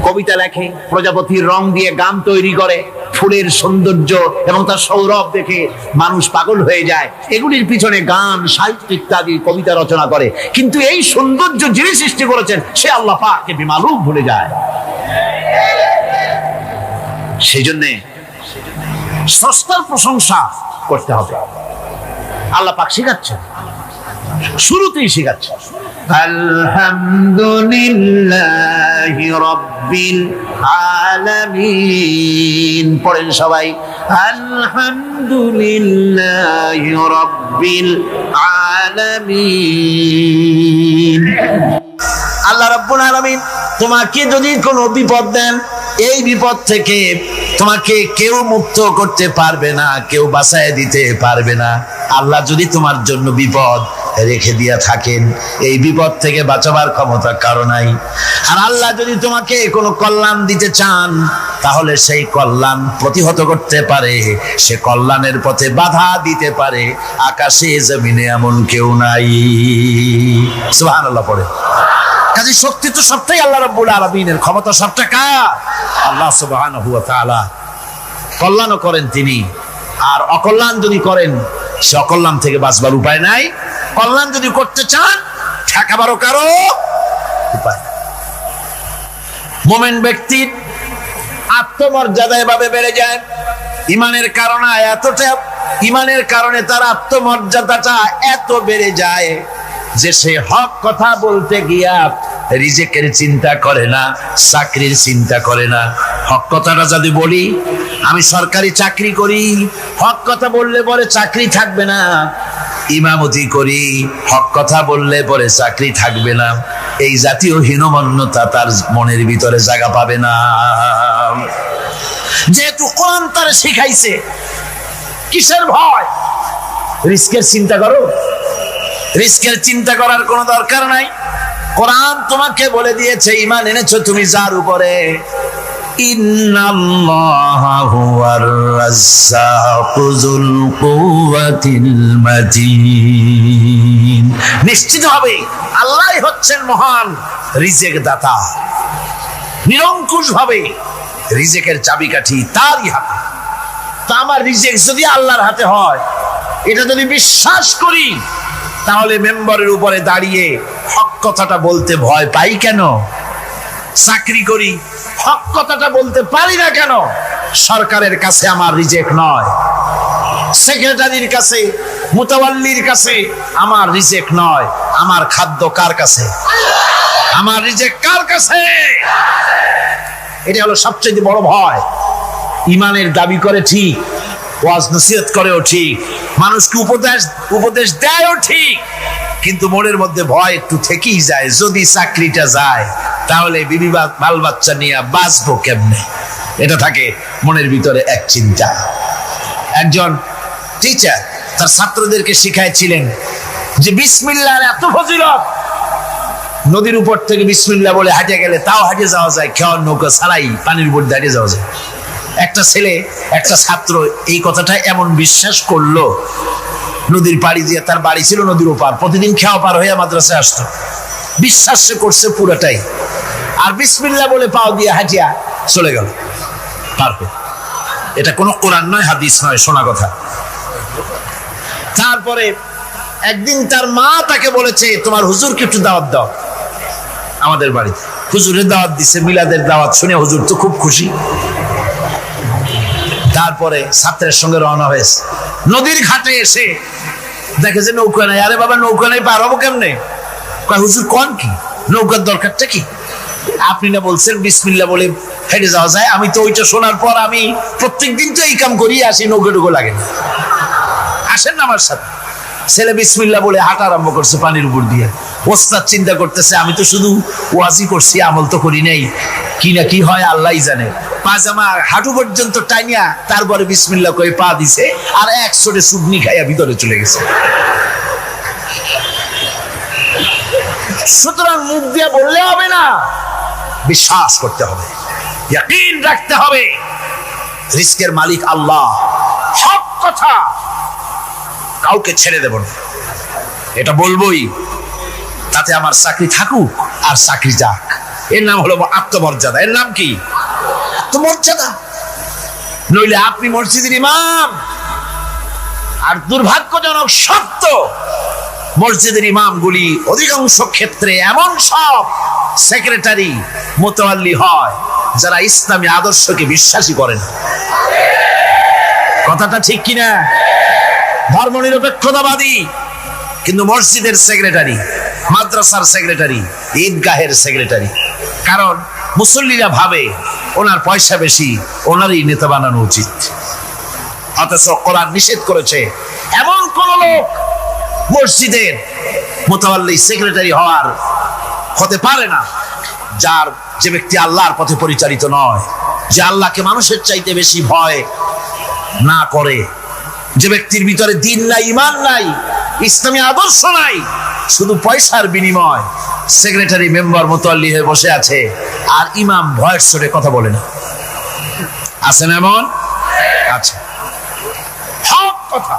কবিতা লেখে, প্রজাপতির রং দিয়ে গান তৈরি করে, ফুলের সৌন্দর্য এবং তার সৌরভ দেখে মানুষ পাগল হয়ে যায়, এগুলির পিছনে গান, সাহিত্য ইত্যাদি কবিতা রচনা করে। কিন্তু এই সৌন্দর্য যিনি সৃষ্টি করেছেন সে আল্লাহ পাককে বেমালুম ভুলে যায়। সেই জন্য স্রষ্টার প্রশংসা করতে হবে। আল্লাহ পাক শিখাচ্ছেন, শুরুতেই শিখাচ্ছেন, আলহামদুলিল্লাহি রাব্বিল আলামিন। পড়েন সবাই, আলহামদুলিল্লাহি রাব্বিল আলামিন। আল্লাহ রাব্বুল আলামিন তোমাকে যদি কোনো বিপদ দেন, এই বিপদ থেকে তোমাকে কেউ মুক্ত করতে পারবে না, কেউ বাঁচায় দিতে পারবে না। আল্লাহ যদি তোমার জন্য বিপদ রেখে দিয়া থাকেন, এই বিপদ থেকে বাঁচাবার ক্ষমতা কারো নাই। আর আল্লাহ যদি তোমাকে কোনো কল্যাণ দিতে চান, তাহলে সেই কল্যাণ প্রতিহত করতে পারে, সে কল্যাণের পথে বাধা দিতে পারে। আকাশে জমিনে এমন কেউ নাই। সুবহানাল্লাহ পড়ে। কাজে শক্তি তো সবটাই আল্লাহ রাব্বুল আলামিনের, ক্ষমতা সবটা কার? আল্লাহ সুবহানাহু ওয়া তাআলা। কল্যাণও করেন তিনি, আর অকল্যাণ যদি করেন সে অকল্যাণ থেকে বাঁচবার উপায় নাই। কল্যাণ যদি করতে চান ঠেকাবারও কারো উপায়। মুমিন ব্যক্তির আত্মমর্যাদা এভাবে বেড়ে যায় ইমানের কারণে, ইমানের কারণে তার আত্মমর্যাদাটা এত বেড়ে যায় যে সে হক কথা বলতে গিয়া রিজেকের চিন্তা করে না, চাকরির চিন্তা করে না। হক কথাটা যদি বলি, আমি সরকারি চাকরি করি, হক কথা বললে পরে চাকরি থাকবে না। ইমামতি করি, হক কথা বললে পরে চাকরি থাকবে না। এই জাতীয় হীনমন্যতা তার মনের ভিতরে জায়গা পাবে না। যেহেতু কোরআন তার শিখাইছে, কিসের ভয়? রিস্কের চিন্তা করো, রিস্কের চিন্তা করার কোনো দরকার নাই। কোরআন তোমাকে বলে দিয়েছে, ঈমান এনেছো তুমি যার উপরে, ইন্নাল্লাহা হুয়ার রাজ্জাকু যুল কুওয়াতিল মাতিন। নিশ্চিত হবে আল্লাহই হচ্ছেন মহান রিজেক দাতা। নিরঙ্কুশ ভাবে রিজেকের চাবিকাঠি তারই হাতে। তা আমার রিজেক যদি আল্লাহর হাতে হয়, এটা যদি বিশ্বাস করি, তাহলে মেম্বারের উপরে দাঁড়িয়ে হক কথাটা বলতে ভয় পাই কেন? চাকরি করি, হক কথাটা বলতে পারি না কেন? সরকারের কাছে আমার রিজেক নয়, সেক্রেটারির কাছে, মুতাওয়াল্লির কাছে আমার রিজেক নয়। আমার খাদ্য কার কাছে? আমার রিজেক কার কাছে? এটা হলো সবচেয়ে বড় ভয়। ইমানের দাবি করে ঠিক, ওয়াজ নসিহত করেও ঠিক, মানুষকে উপদেশ দেয়ও ঠিক, কিন্তু মনের মধ্যে ভয় একটু থেকেই যায়। যদি চাকরিটা যায়, তাহলে বিবি বাল বাচ্চা নিয়ে বাঁচবো কেমনে? এটা থাকে মনের ভিতরে এক চিন্তা। একজন টিচার তার ছাত্রদেরকে শিখাইছিলেন যে বিসমিল্লাহর এত ফজিলত, নদীর উপর থেকে বিসমিল্লাহ বলে হাঁটে গেলে তাও হাঁটে যাওয়া যায়, খেওয়ার নৌকা ছাড়াই পানির উপর দাঁড়িয়ে যাওয়া যায়। একটা ছেলে, একটা ছাত্র এই কথাটা এমন বিশ্বাস করলো, নদীর পাড়ি দিয়ে, তার বাড়ি ছিল নদীর ওপার, প্রতিদিন খেওয়া পার হয়ে মাদ্রাসায় আসতো। বিশ্বাস সে করছে পুরোটাই, আর বিসমিল্লাহ বলে পাও দিয়ে হাঁটিয়া চলে গেল পার হয়ে। এটা কোনো কোরআন নয়, হাদিস নয়, শোনা কথা। তারপরে একদিন তার মা তাকে বলেছে, তোমার হুজুরকে একটু দাওয়াত দাও আমাদের বাড়িতে। হুজুরের দাওয়াত দিছে, মিলাদের দাওয়াত শুনে হুজুর তো খুব খুশি। তারপরে ছাত্রের সঙ্গে রওনা হয়েছে। নদীর ঘাটে এসে দেখে যে নৌকা নাই। আরে বাবা, নৌকা নাই, পার হবো কেমনে? হুজুর কোন কি, নৌকার দরকারটা কি? আপনি না বলছেন বিসমিল্লাহ বলে হেঁটে যাওয়া যায়। আমি তো ওইটা শোনার পর আমি প্রত্যেকদিন তো এই কাম করিয়ে আসি, নৌকা টুকু লাগে না। আসেন না আমার সাথে। ছেলে বিসমিল্লাহ বলে হাঁটা আরম্ভ করছে পানির উপর দিয়ে। ওস্তাদ চিন্তা করতেছে, আমি তো শুধু ওয়াজি করছি, আমল তো করি নাই, কি না কি হয় আল্লাহই জানে। পাজামা হাঁটু পর্যন্ত টাইনিয়া তারপরে বিসমিল্লাহ কই পা দিছে, আর এক ছোটে সুগনি খাইয়া ভিতরে চলে গেছে। সুতরাং মুখ দিয়ে বললে হবে না, বিশ্বাস করতে হবে, ইয়াকিন রাখতে হবে রিস্কের মালিক আল্লাহ। হক কথা কাউকে ছেড়ে দেব না, এটা বলবোই, তাতে আমার চাকরি থাকুক আর চাকরি যাক। এর নাম হলো আত্মমর্যাদা। এর নাম কি? আত্মমর্যাদা। নইলে আপনি মসজিদের ইমাম, আর দুর্ভাগ্যজনক সত্য, মসজিদের ইমামগুলি অধিকাংশ ক্ষেত্রে এমন সব সেক্রেটারি মোতাওয়াল্লি হয় যারা ইসলামী আদর্শকে বিশ্বাসী করেন। কথাটা ঠিক কিনা? ধর্মনিরপেক্ষতাবাদী, কিন্তু মসজিদের সেক্রেটারি, মাদ্রাসার সেক্রেটারি, ঈদগাহের সেক্রেটারি। কারণ মুসল্লিরা ভাবে ওনার পয়সা বেশি, ওনারই নেতা বানানো উচিত। অথচ কোরআন নিষেধ করেছে এমন কোন লোক মসজিদের মোতাওয়াল্লি সেক্রেটারি হতে পারে না যে ব্যক্তি আল্লাহর পথে পরিচালিত নয়, যে আল্লাহকে মানুষের চাইতে বেশি ভয় না করে, যে ব্যক্তির ভিতরে দ্বীন নাই, ঈমান নাই, ইসলামী আদর্শ নাই, শুধু পয়সার বিনিময় সেক্রেটারি মেম্বার মোতাওয়াল্লি হয়ে বসে আছে, আর ইমাম ভয়ের সরে কথা বলে না। আছেন এমন? আচ্ছা, হক কথা।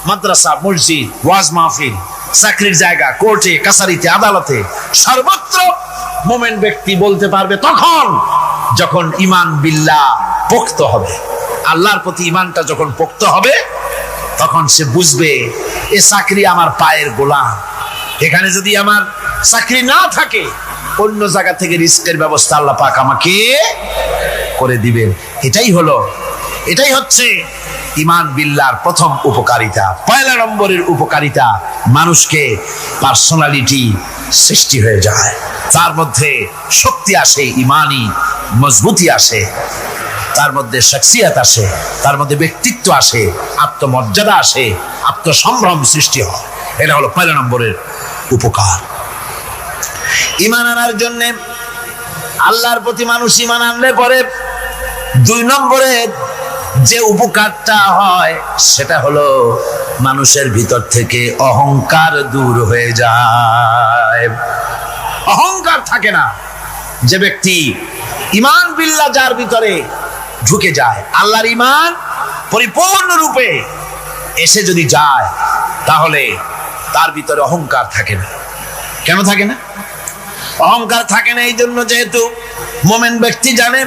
মাদ্রাসা, মসজিদ, ওয়াজ মাহফিল, চাকরির জায়গা, কোর্টে, কাছারিতে, আদালতে, সর্বত্র মোমেন ব্যক্তি বলতে পারবে তখন যখন ঈমান বিল্লাহ পোক্ত হবে। আল্লাহর প্রতি ঈমানটা যখন পোক্ত হবে, তখন সে বুঝবে এ চাকরি আমার পায়ের গোলাম। এখানে যদি আমার চাকরি না থাকে, অন্য জায়গা থেকে রিস্কের ব্যবস্থা আল্লাহ পাক আমাকে করে দিবেন। এটাই হচ্ছে ঈমান বিল্লাহর প্রথম উপকারিতা। পয়লা নম্বরের উপকারিতা, মানুষকে পার্সোনালিটি সৃষ্টি হয়ে যায়, তার মধ্যে শক্তি আসে, ঈমানি মজবুতি আসে, তার মধ্যে শখসিয়ত আসে, তার মধ্যে ব্যক্তিত্ব আসে, আত্মমর্যাদা আসে, আত্মসম্ভ্রম সৃষ্টি হয়। এটা হলো পয়লা নম্বরের উপকার। ঈমান আনার জন্য, আল্লাহর প্রতি মানুষ ঈমান আনলে পরে 2 নম্বরে যে উপকারটা হয় সেটা হলো মানুষের ভিতর থেকে অহংকার দূর হয়ে যায়। অহংকার থাকে না। যে ব্যক্তি ঈমান বিল্লাহ যার ভিতরে ঢুকে যায়, আল্লাহর ঈমান পরিপূর্ণরূপে এসে যদি যায়, তাহলে তার ভিতরে অহংকার থাকে না। কেন থাকে না? অহংকার থাকে না এই জন্য, যেহেতু মোমেন ব্যক্তি জানে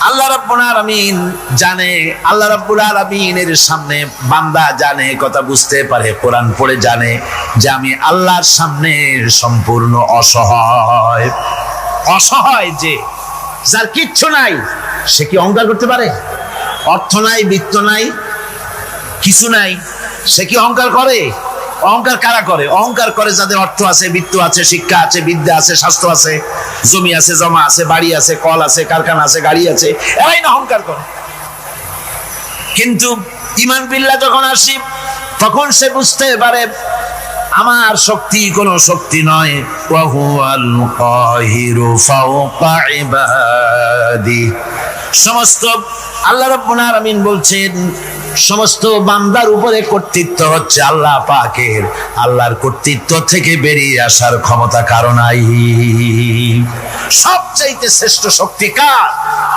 আল্লাহ রাব্বুল আলামিন জানে, আল্লাহ রাব্বুল আলামিনের সামনে বান্দা জানে, কথা বুঝতে পারে, কোরআন পড়ে জানে যে আমি আল্লাহর সামনে সম্পূর্ণ অসহায়। অসহায় যে যার কিচ্ছু নাই, সে কি অহংকার করতে পারে? অর্থ নাই, বিত্ত নাই, কিছু নাই, সে কি অহংকার করে? অহংকার কারা করে? অহংকার করে যাদের অর্থ আছে, বিত্ত আছে, শিক্ষা আছে, বিদ্যা আছে, স্বাস্থ্য আছে, জমি আছে, জমা আছে, বাড়ি আছে, কল আছে, কারখানা আছে, গাড়ি আছে, এরাই না অহংকার করে। কিন্তু ঈমান বিল্লাহ যখন আসি, তখন সে বুঝতে পারে আমার শক্তি কোনো শক্তি নয়। ওয়া হুয়াল কাহিরু ফাওকা ইবাদি। সমস্ত আল্লাহ রাব্বুল আলামিন বলছেন সমস্ত বান্দার উপরে কর্তৃত্ব হচ্ছে আল্লাহ পাকের। আল্লাহর কর্তৃত্ব থেকে বেরিয়ে আসার ক্ষমতা কারো নাই। সবচাইতে শ্রেষ্ঠ শক্তি কার?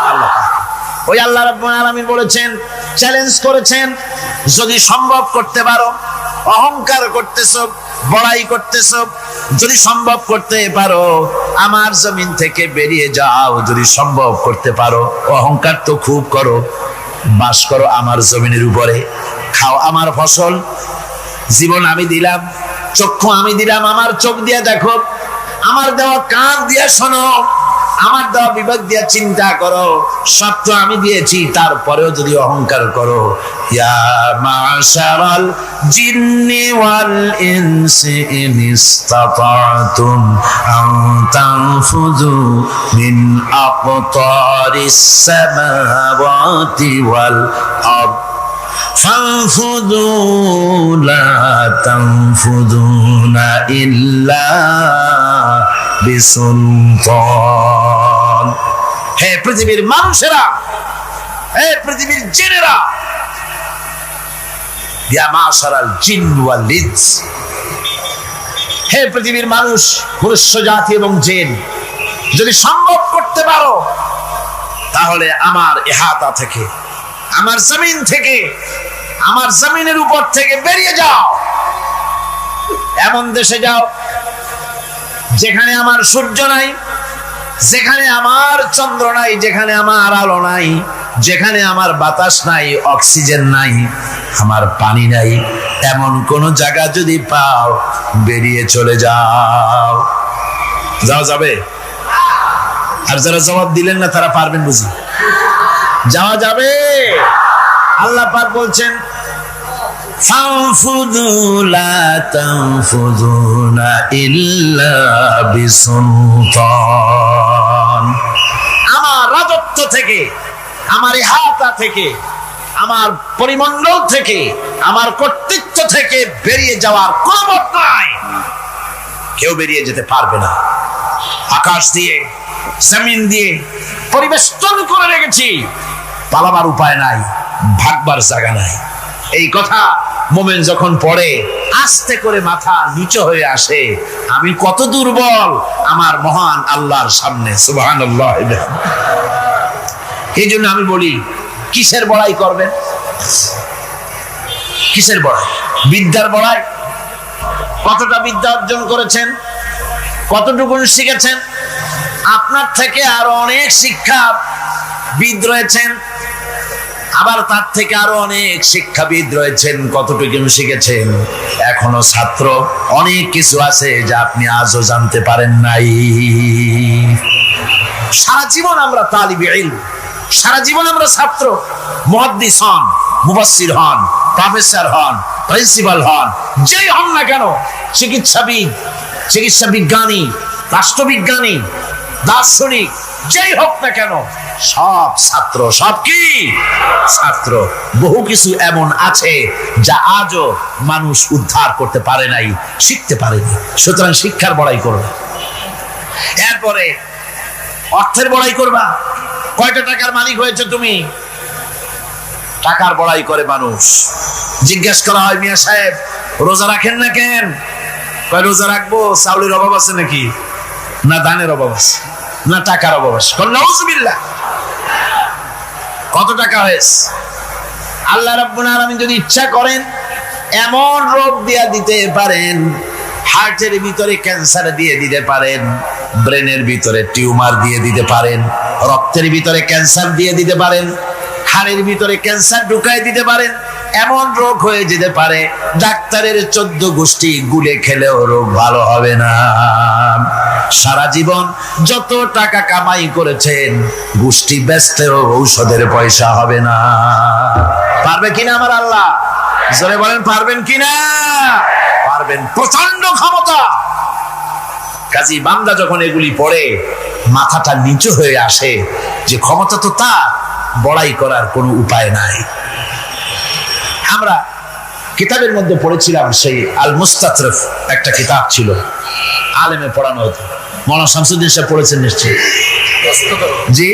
আল্লাহ পাক। ওই আল্লাহ রাব্বুল আলামিন বলেছেন, চ্যালেঞ্জ করেছেন, যদি সম্ভব করতে পারো, অহংকার করতেছো, বড়াই করতেছো, যদি সম্ভব করতে পারো আমার জমিন থেকে বেরিয়ে যাও। যদি সম্ভব করতে পারো, অহংকার তো খুব করো, বাস করো আমার জমিনের উপরে, খাও আমার ফসল, জীবন আমি দিলাম, চক্ষু আমি দিলাম, আমার চোখ দিয়ে দেখো, আমার দেওয়া কান দিয়ে শোনো, আমার দেওয়া বিবেক দিয়ে চিন্তা করো, সব তো আমি দিয়েছি, তারপরেও যদি অহংকার করো। ইয়া মাশারাল জিন্নি ওয়াল ইনসি ইন ইসতাতাতুম আন তানফুযু মিন আকতারিস সামাওয়াতি ওয়াল আরদ ফানফুযু লা তানফুযুনা ইল্লা বিসুলতান। হে পৃথিবীর মানুষেরা, হে পৃথিবীর জিনেরা, ইয়া মাশারাল জিন ওয়াল ইনস, হে পৃথিবীর মানুষ, মনুষ্য জাতি এবং জিন, যদি সম্ভব করতে পারো তাহলে আমার ইহাতা থেকে, আমার জমিন থেকে, আমার জমিনের উপর থেকে বেরিয়ে যাও। এমন দেশে যাও যেখানে আমার সূর্য নাই, যেখানে আমার চন্দ্র নাই, যেখানে আমার আলো নাই, যেখানে আমার বাতাস নাই, অক্সিজেন নাই, আমার পানি নাই, এমন কোন জায়গা যদি পাও বেরিয়ে চলে যাও। যাওয়া যাবে? আর যারা জবাব দিলেন না তারা পারবেন বুঝি? যাওয়া যাবে। আল্লাহ পাক বলছেন ফানফুযু লা তানফুযুনা ইল্লা বিসুলতান। আমার রাজত্ব থেকে, আমার ইহাতা থেকে, আমার পরিমণ্ডল থেকে, আমার কর্তৃত্ব থেকে বেরিয়ে যাওয়ার কোন মত নাই। কেউ বেরিয়ে যেতে পারবে না। আকাশ দিয়ে জমিন দিয়ে পরিবেষ্টন করে রেখেছি, পালাবার উপায় নাই, ভাগবার জায়গা নাই। এই কথা মোমেন যখন পড়ে আস্তে করে মাথা নিচু হয়ে আসে, আমি কত দুর্বল আমার মহান আল্লাহর সামনে। সুবহানাল্লাহ। এই জন্য আমি বলি, কিসের বড়াই করবেন? কিসের বড়াই? বিদ্যার বড়াই। কতটা বিদ্যা অর্জন করেছেন? কতটুকু শিখেছেন? আপনার থেকে আরো অনেক শিক্ষাবিদ রয়েছেন, আবার তার থেকে আরো অনেক শিক্ষাবিদ রয়েছেন। কতটুকু শিখেছেন? এখনো ছাত্র। অনেক কিছু আছে যা আপনি আজও জানতে পারেন নাই। সারা জীবন আমরা তালিবে ইলম, সারা জীবন আমরা ছাত্র। মুহাদ্দিস হন, মুফাসসির হন, প্রফেসর হন, প্রিন্সিপাল হন, যেই হন না কেন, চিকিৎসাবিদ, চিকিৎসা বিজ্ঞানী, রাষ্ট্রবিজ্ঞানী, দার্শনিক, যেই হোক না কেন, সব ছাত্র। সব কি? ছাত্র। বহু কিছু এমন আছে যা আজও মানুষ উদ্ধার করতে পারে নাই, শিখতে পারেনি। সুতরাং শিক্ষার বড়াই করবে। এরপরে অর্থের বড়াই করবা। কয়টা টাকার মালিক হয়েছে তুমি? টাকার বড়াই করে মানুষ। জিজ্ঞেস করা হয়, মিয়া সাহেব রোজা রাখেন না কেন? কয় রোজা রাখবো, চাউলের অভাব আছে নাকি? না ধানের অভাব আছে, না টাকার অভাব আছে। নাউজুবিল্লাহ। কত টাকা হয়েছে? আল্লাহ রাব্বুল আলামিন যদি ইচ্ছা করেন এমন রোগ দিয়া দিতে পারেন, হার্টের ভিতরে ক্যান্সার দিয়ে দিতে পারেন, ব্রেনের ভিতরে টিউমার দিয়ে দিতে পারেন, রক্তের ভিতরে ক্যান্সার দিয়ে দিতে পারেন, হাড়ের ভিতরে ক্যান্সার ঢুকায় দিতে পারেন। এমন রোগ হয়ে যেতে পারে ডাক্তারের 14 গোষ্ঠী গুলে খেলেও রোগ ভালো হবে না। সারা জীবন যত টাকা কামাই করেছেন, গোষ্ঠী বেচতেও ঔষধের পয়সা হবে না। পারবে কিনা আমার আল্লাহ? জোরে বলেন, পারবেন কিনা? পারবেন। প্রচন্ড ক্ষমতা। কাজী বান্দা যখন এগুলি পড়ে মাথাটা নিচু হয়ে আসে যে ক্ষমতা তো তার, বড়াই করার কোনো উপায় নাই। আমরা কিতাবের মধ্যে পড়েছিলাম, সেই আল মুস্তাতরফ একটা কিতাব ছিল, আলেমে পড়ানো হতো। মৌলানা শামসুদ্দিন সাহেব পড়েছেন নিশ্চয়ই? জি,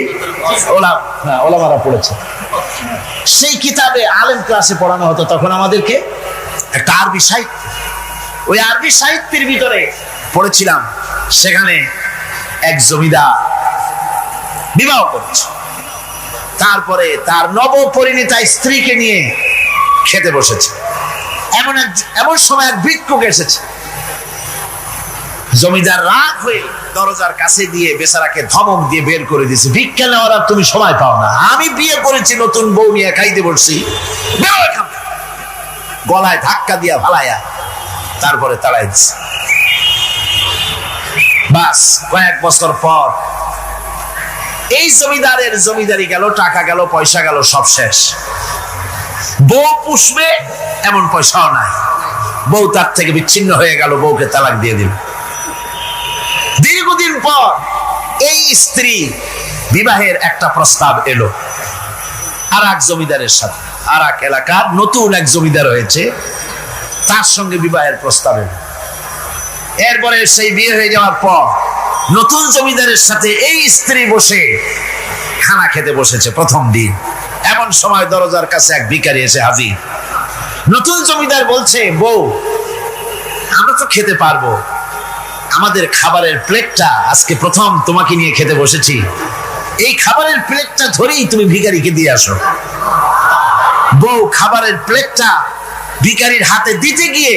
ওলামারা পড়েছে। সেই কিতাবে আলেম ক্লাসে পড়ানো হতো তখন আমাদেরকে একটা আরবি সাহিত্য। ওই আরবি সাহিত্যের ভিতরে পড়েছিলাম, সেখানে এক জমিদার বিবাহ করেছে, তারপরে তার নবপরিণীতা স্ত্রীকে নিয়ে খেতে বসেছে। এমন সময় এক ভিক্ষুক এসেছে। জমিদার রাগ হয়ে দরজার কাছে দিয়ে বেচারাকে ধমক দিয়ে বের করে দিয়েছে, ভিক্ষা নেওয়ার আর তুমি সময় পাও না, আমি বিয়ে করেছি, নতুন বউ নিয়ে খাইতে বসছি, গলায় ধাক্কা দিয়া ভালাইয়া তারপরে তাড়াই দিছে। বাস কয়েক বছর পর এই জমিদারের জমিদারি গেল, টাকা গেল, পয়সা গেল, সব শেষ। বউ পুষবে এমন পয়সাও নাই। বউ তার থেকে বিচ্ছিন্ন হয়ে গেল, বউকে তালাক দিয়ে দিল। দীর্ঘদিন পর এই স্ত্রী বিবাহের একটা প্রস্তাব এলো আর এক জমিদারের সাথে। আর এক এলাকার নতুন এক জমিদার হয়েছে, তার সঙ্গে বিবাহের প্রস্তাব এলো। এরপরে সেই বিয়ে হয়ে যাওয়ার পর নতুন জমিদারের সাথে এই স্ত্রী বসে খানা খেতে বসেছে প্রথম দিন। এমন সময় দরজার কাছে এক ভিখারি এসে হাজির। নতুন জমিদার বলছে, বউ আমরা তো খেতে পারবো, আমাদের খাবারের প্লেটটা আজকে প্রথম তোমাকে নিয়ে খেতে বসেছি, এই খাবারের প্লেটটা ধরেই তুমি ভিখারিকে দিয়ে আসো। বউ খাবারের প্লেটটা ভিখারির হাতে দিতে গিয়ে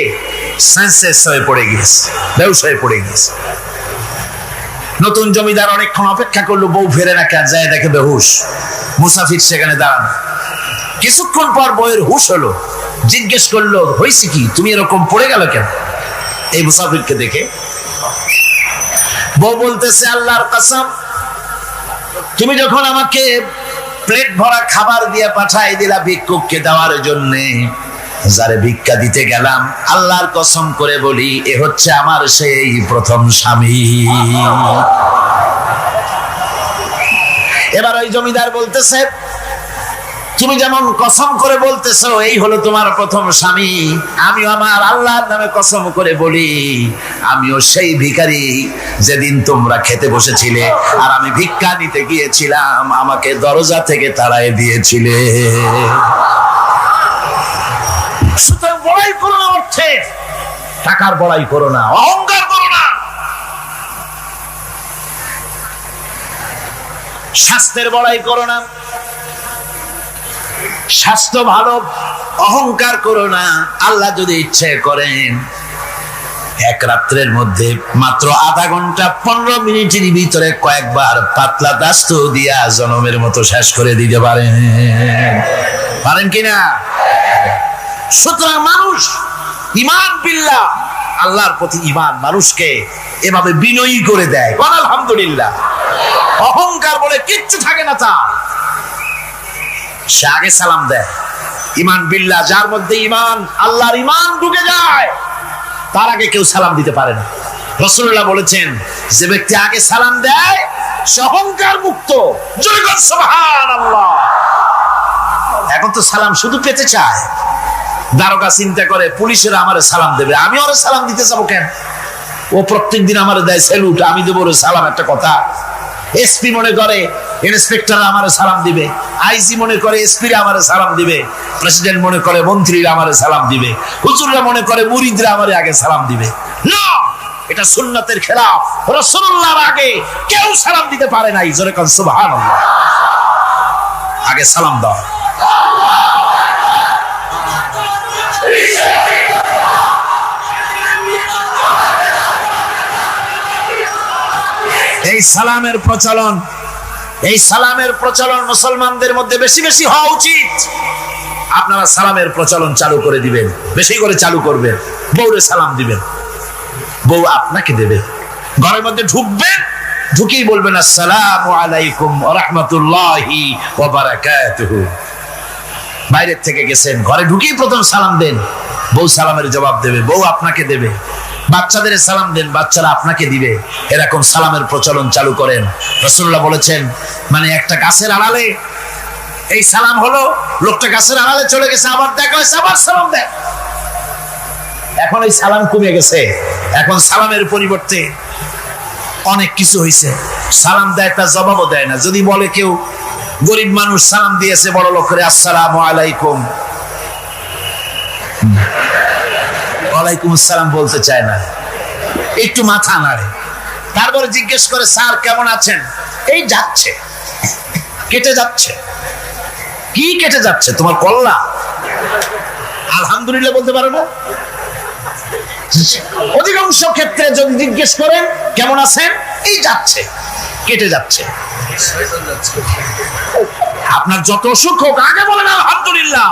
সেন্সলেস হয়ে পড়ে গিয়েছে, বেহুশ হয়ে পড়ে গিয়েছে। নতুন জমিদার অনেকক্ষণ অপেক্ষা করলো, বউ ফেরে না, কেন যায় দেখে বেহুশ। মুসাফির সেখানে দাঁড়ান। কিছুক্ষণ পর বউয়ের হুশ হলো, জিজ্ঞেস করলো, হয়েছে কি, তুমি এরকম পড়ে গেল কেন? এই মুসাফিরকে দেখে বউ বলতেছে, আল্লাহর কসম, তুমি যখন আমাকে প্লেট ভরা খাবার দিয়ে পাঠাই দিলা ভিক্ষুককে দেওয়ার জন্য, যারে ভিক্ষা দিতে গেলাম, আল্লাহর কসম করে বলি, এ হচ্ছে আমার সেই প্রথম স্বামী। এবার ওই জমিদার বলতেছে, তুমি যেমন কসম করে বলতেছো এই হলো তোমার প্রথম স্বামী, আমিও আমার আল্লাহর নামে কসম করে বলি, আমিও সেই ভিখারি যেদিন তোমরা খেতে বসেছিলে আর আমি ভিক্ষা নিতে গিয়েছিলাম, আমাকে দরজা থেকে তাড়ায় দিয়েছিলে। সুতরাং বড়াই করো না, অর্থে টাকার বড়াই করো না, অহংকার করো না, স্বাস্থ্যের বড়াই করো না, স্বাস্থ্য ভালো, অহংকার করো না। আল্লাহ যদি ইচ্ছে করেন এক রাত্রের মধ্যে মাত্র আধা ঘন্টা 15 মিনিটের ভিতরে কয়েকবার পাতলা দাস্ত দিয়া জনমের মতো শেষ করে দিতে পারেন, পারেন কিনা? সুতরাং মানুষ ঈমান বিল্লাহ, আল্লাহর প্রতি ঈমান মানুষকে এভাবে বিনয়ী করে দেয়। বল আলহামদুলিল্লাহ। অহংকার বলে কিচ্ছু থাকে না তার, সে আগে সালাম দেয়। ঈমান বিল্লাহ, যার মধ্যে ঈমান, আল্লাহর ঈমান ঢুকে যায়, তার আগে কেউ সালাম দিতে পারে না। রাসূলুল্লাহ বলেছেন, যে ব্যক্তি আগে সালাম দেয় সে অহংকার মুক্ত। জয় বল সুবহানাল্লাহ। এখন তো সালাম শুধু পেতে চায়। দারোগা চিন্তা করে, পুলিশেরা আমারে সালাম দেবে, আমি ওরে সালাম দিতে যাবো কেন? ও প্রত্যেকদিন আমারে দেয় স্যালুট, আমি দেবো ওরে সালাম, একটা কথা। এসপি মনে করে ইন্সপেক্টর আমারে সালাম দিবে, আইজি মনে করে এসপিরা আমারে সালাম দিবে, প্রেসিডেন্ট মনে করে মন্ত্রীরা আমারে সালাম দিবে, হুজুররা মনে করে মুরিদরা আমারে আগে সালাম দিবে। না, এটা সুন্নাতের খেলাফ। রাসূলুল্লাহর আগে কেউ সালাম দিতে পারে নাই। জোরে কোন সুবহানাল্লাহ। আগে সালাম দাও। এই সালামের প্রচলন, এই সালামের প্রচলন মুসলমানদের মধ্যে বেশি বেশি হওয়া উচিত। আপনারা সালামের প্রচলন চালু করে দিবেন, বেশি করে চালু করবেন। বউরে সালাম দিবেন, বউ আপনাকে দেবে। ঘরের মধ্যে ঢুকবেন, ঢুকেই বলবেন আসসালামু আলাইকুম ওয়া রাহমাতুল্লাহি ওয়া বারাকাতুহু। বাইরে থেকে গেছেন, ঘরে ঢুকেই প্রথম সালাম দেন, বউ সালামের জবাব দেবে, বউ আপনাকে দেবে। বাচ্চাদের সালাম দেন, বাচ্চারা আপনাকে দিবে। এরকম সালামের প্রচলন চালু করেন। রাসূলুল্লাহ বলেছেন, মানে একটা গাছের আড়ালে এই সালাম হলো, লোকটা গাছের আড়ালে চলে গেছে, আবার দেখা হয়েছে, আবার সালাম দেয়। এখন এই সালাম কমে গেছে, এখন সালামের পরিবর্তে অনেক কিছু হয়েছে। সালাম দেয়, তার জবাবও দেয় না। যদি বলে কেউ, গরিব মানুষ সালাম দিয়েছে বড় লোক করে, আসসালামু আলাইকুম, ওয়ালাইকুম আসসালাম বলতে চায় না, একটু মাথা নাড়ে। তারপরে জিজ্ঞেস করে, স্যার কেমন আছেন? এই যাচ্ছে, কেটে যাচ্ছে। কি কেটে যাচ্ছে? তোমার কল্লা? আলহামদুলিল্লাহ বলতে পারো না? অধিকাংশ ক্ষেত্রে যদি জিজ্ঞেস করেন কেমন আছেন, এই যাচ্ছে, কেটে যাচ্ছে। আপনার যত অসুখ হোক আগে বলেন আলহামদুলিল্লাহ,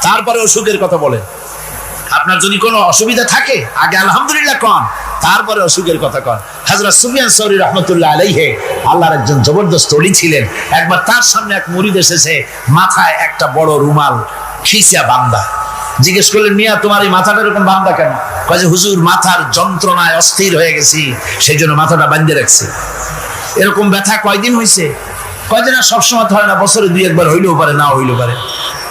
তারপরে অসুখের কথা বলেন। আপনার যদি কোনো অসুবিধা থাকে আগে আলহামদুলিল্লাহ কন, তারপরে অসুখের কথা কন। হযরত সুফিয়ান সৌরি রাহমাতুল্লাহ আলাইহি আল্লাহর একজন জবরদস্ত ওলি ছিলেন। একবার তার সামনে এক মুরিদ এসেছে, মাথায় একটা বড় রুমাল খিচিয়া বাঁধা। জিজ্ঞেস করলেন, মিয়া তোমার এই মাথাটা এরকম বাঁধা কেন? কয় যে হুজুর, মাথার যন্ত্রণায় অস্থির হয়ে গেছি, সেই জন্য মাথাটা বাঁধে রাখছি। এরকম ব্যথা কয়দিন হয়েছে? কয় যে না, সবসময় হয় না, বছরে 2-1 হইলেও পারে, না হইলেও পারে।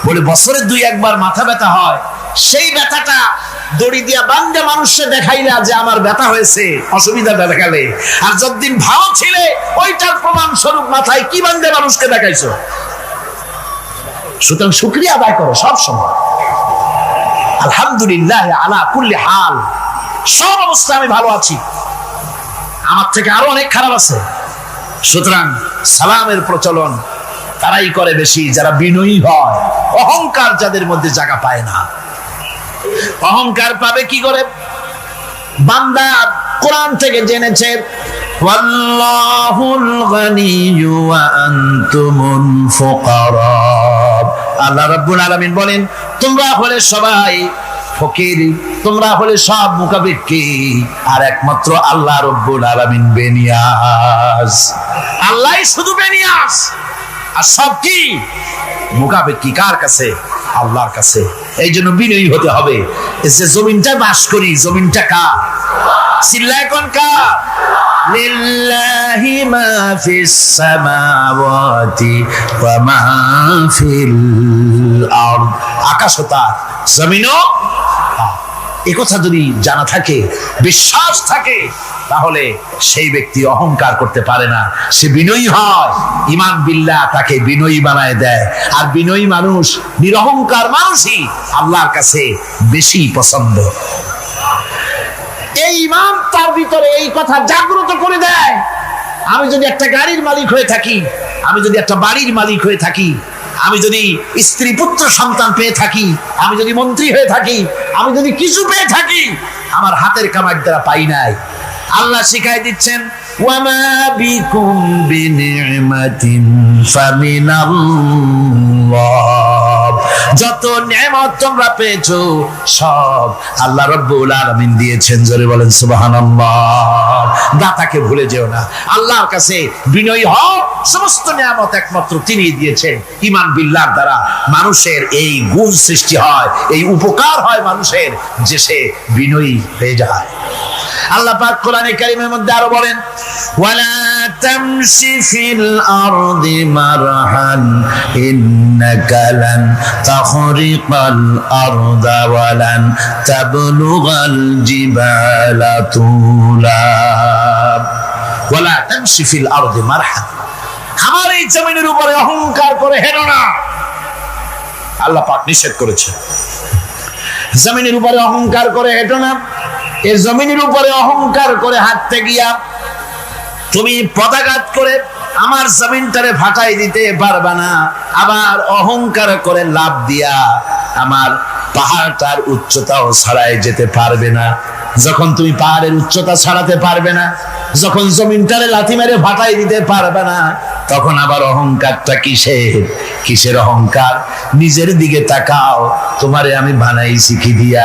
বলে বছরে 2-1 মাথা ব্যথা হয়, সেই ব্যথাটা দড়ি দিয়া বান্ধে মানুষকে দেখাইলা যে আমার ব্যথা হয়েছে, অসুবিধাটা দেখালে, আর যতদিন ভালো ছিলে ওইটার প্রমাণ স্বরূপ মাথায় কি বান্ধে মানুষকে দেখাইছো। সুতরাং শুকরিয়া আদায় করো সব সময়। আলহামদুলিল্লাহ আলা কুল্লি হাল, সব অবস্থা আমি ভালো আছি, আমার থেকে আরো অনেক খারাপ আছে। সুতরাং সালামের প্রচলন তারাই করে বেশি যারা বিনয়ী হয়, অহংকার যাদের মধ্যে জায়গা পায় না। অহংকার পাবে কি করে? বান্দা কোরআন থেকে জেনেছে ওয়াল্লাহুল গানিয়্যু ওয়া আনতুমুল ফুকারা। আল্লাহ রাব্বুল আলামিন বলেন তোমরা হলে সবাই ফকির, তোমরা হলে সব মুখাপেক্ষী, আর একমাত্র আল্লাহ রাব্বুল আলামিন বেনিয়াজ। আল্লাহই শুধু বেনিয়াজ, আর সব কি মুখাপেক্ষী। কার কাছে? আল্লাহর কাছে। এই জন্য বিনয়ী হতে হবে। যে জমিনটা বাস করি, জমিনটা কার? চিল্লায় কোন কার? লিল্লাহি মা ফিস সামাওয়াতি ওয়া মা ফিল আরদ। আকাশও তার, জমিনও তার। এই কথা যদি জানা থাকে, বিশ্বাস থাকে, তাহলে সেই ব্যক্তি অহংকার করতে পারে না, সে বিনয়ী হয়। ঈমান বিল্লাহ তাকে বিনয়ী বানায় দেয়। আর বিনয়ী মানুষ, নিরহংকার মানুষই আল্লাহর কাছে বেশি পছন্দ। এই ঈমান তার ভিতরে এই কথা জাগ্রত করে দেয়। আমি যদি একটা গাড়ির মালিক হয়ে থাকি, আমি যদি একটা বাড়ির মালিক হয়ে থাকি, আমি যদি স্ত্রী পুত্র সন্তান পেয়ে থাকি, আমি যদি মন্ত্রী হয়ে থাকি, আমি যদি কিছু পেয়ে থাকি, আমার হাতের কামাই দ্বারা পাই নাই। আল্লাহ শিখাই দিচ্ছেন ওয়ামা বিকুম বিনিমাতিন ফামিনাল্লাহ। যত নেয়ামত তোমরা পেয়েছো সব আল্লাহ রাব্বুল আলামিন দিয়েছেন। জোরে বলেন সুবহানাল্লাহ। দাতাকে ভুলে যেও না, আল্লাহর কাছে বিনয়ী হও। সমস্ত নেয়ামত একমাত্র তিনি দিয়েছেন। ঈমান বিল্লাহর দ্বারা মানুষের এই গুণ সৃষ্টি হয়, এই উপকার হয় মানুষের, যে সে বিনয়ী হয়ে যায়। আল্লাহ পাক কোরআনে কারীমের মধ্যে আরো বলেন ওয়ালা তামশি ফিল আরদি মারহান ইন্নাকা লান তাখরিকাল আরদা ওয়ালান তাবলুগাল জিবালা তুলা। ওয়ালা তামশি ফিল আরদি মারহান, আমার এই জমিনের উপরে অহংকার করে হেঁটো না। আল্লাহ পাক নিষেধ করেছেন জমিনের উপরে অহংকার করে হেঁটো না। এই জমিনের উপরে অহংকার করে হাঁটতে গিয়া তুমি পদাঘাত করে আমার জমিনটারে ফাটাই দিতে পারবা না। আবার অহংকার করে লাভ দিয়া আমার পাহাড়টার উচ্চতাও ছাড়াই যেতে পারবে না। যখন তুমি পাহাড়ের উচ্চতা ছাড়াতে পারবে না, যখন জমিনটারে লাথি মেরে ফাটাই দিতে পারবে না, তখন আবার অহংকারটা কিসের? কিসের অহংকার? নিজের দিকে তাকাও, তোমারে আমি বানাইছি কি দিয়া?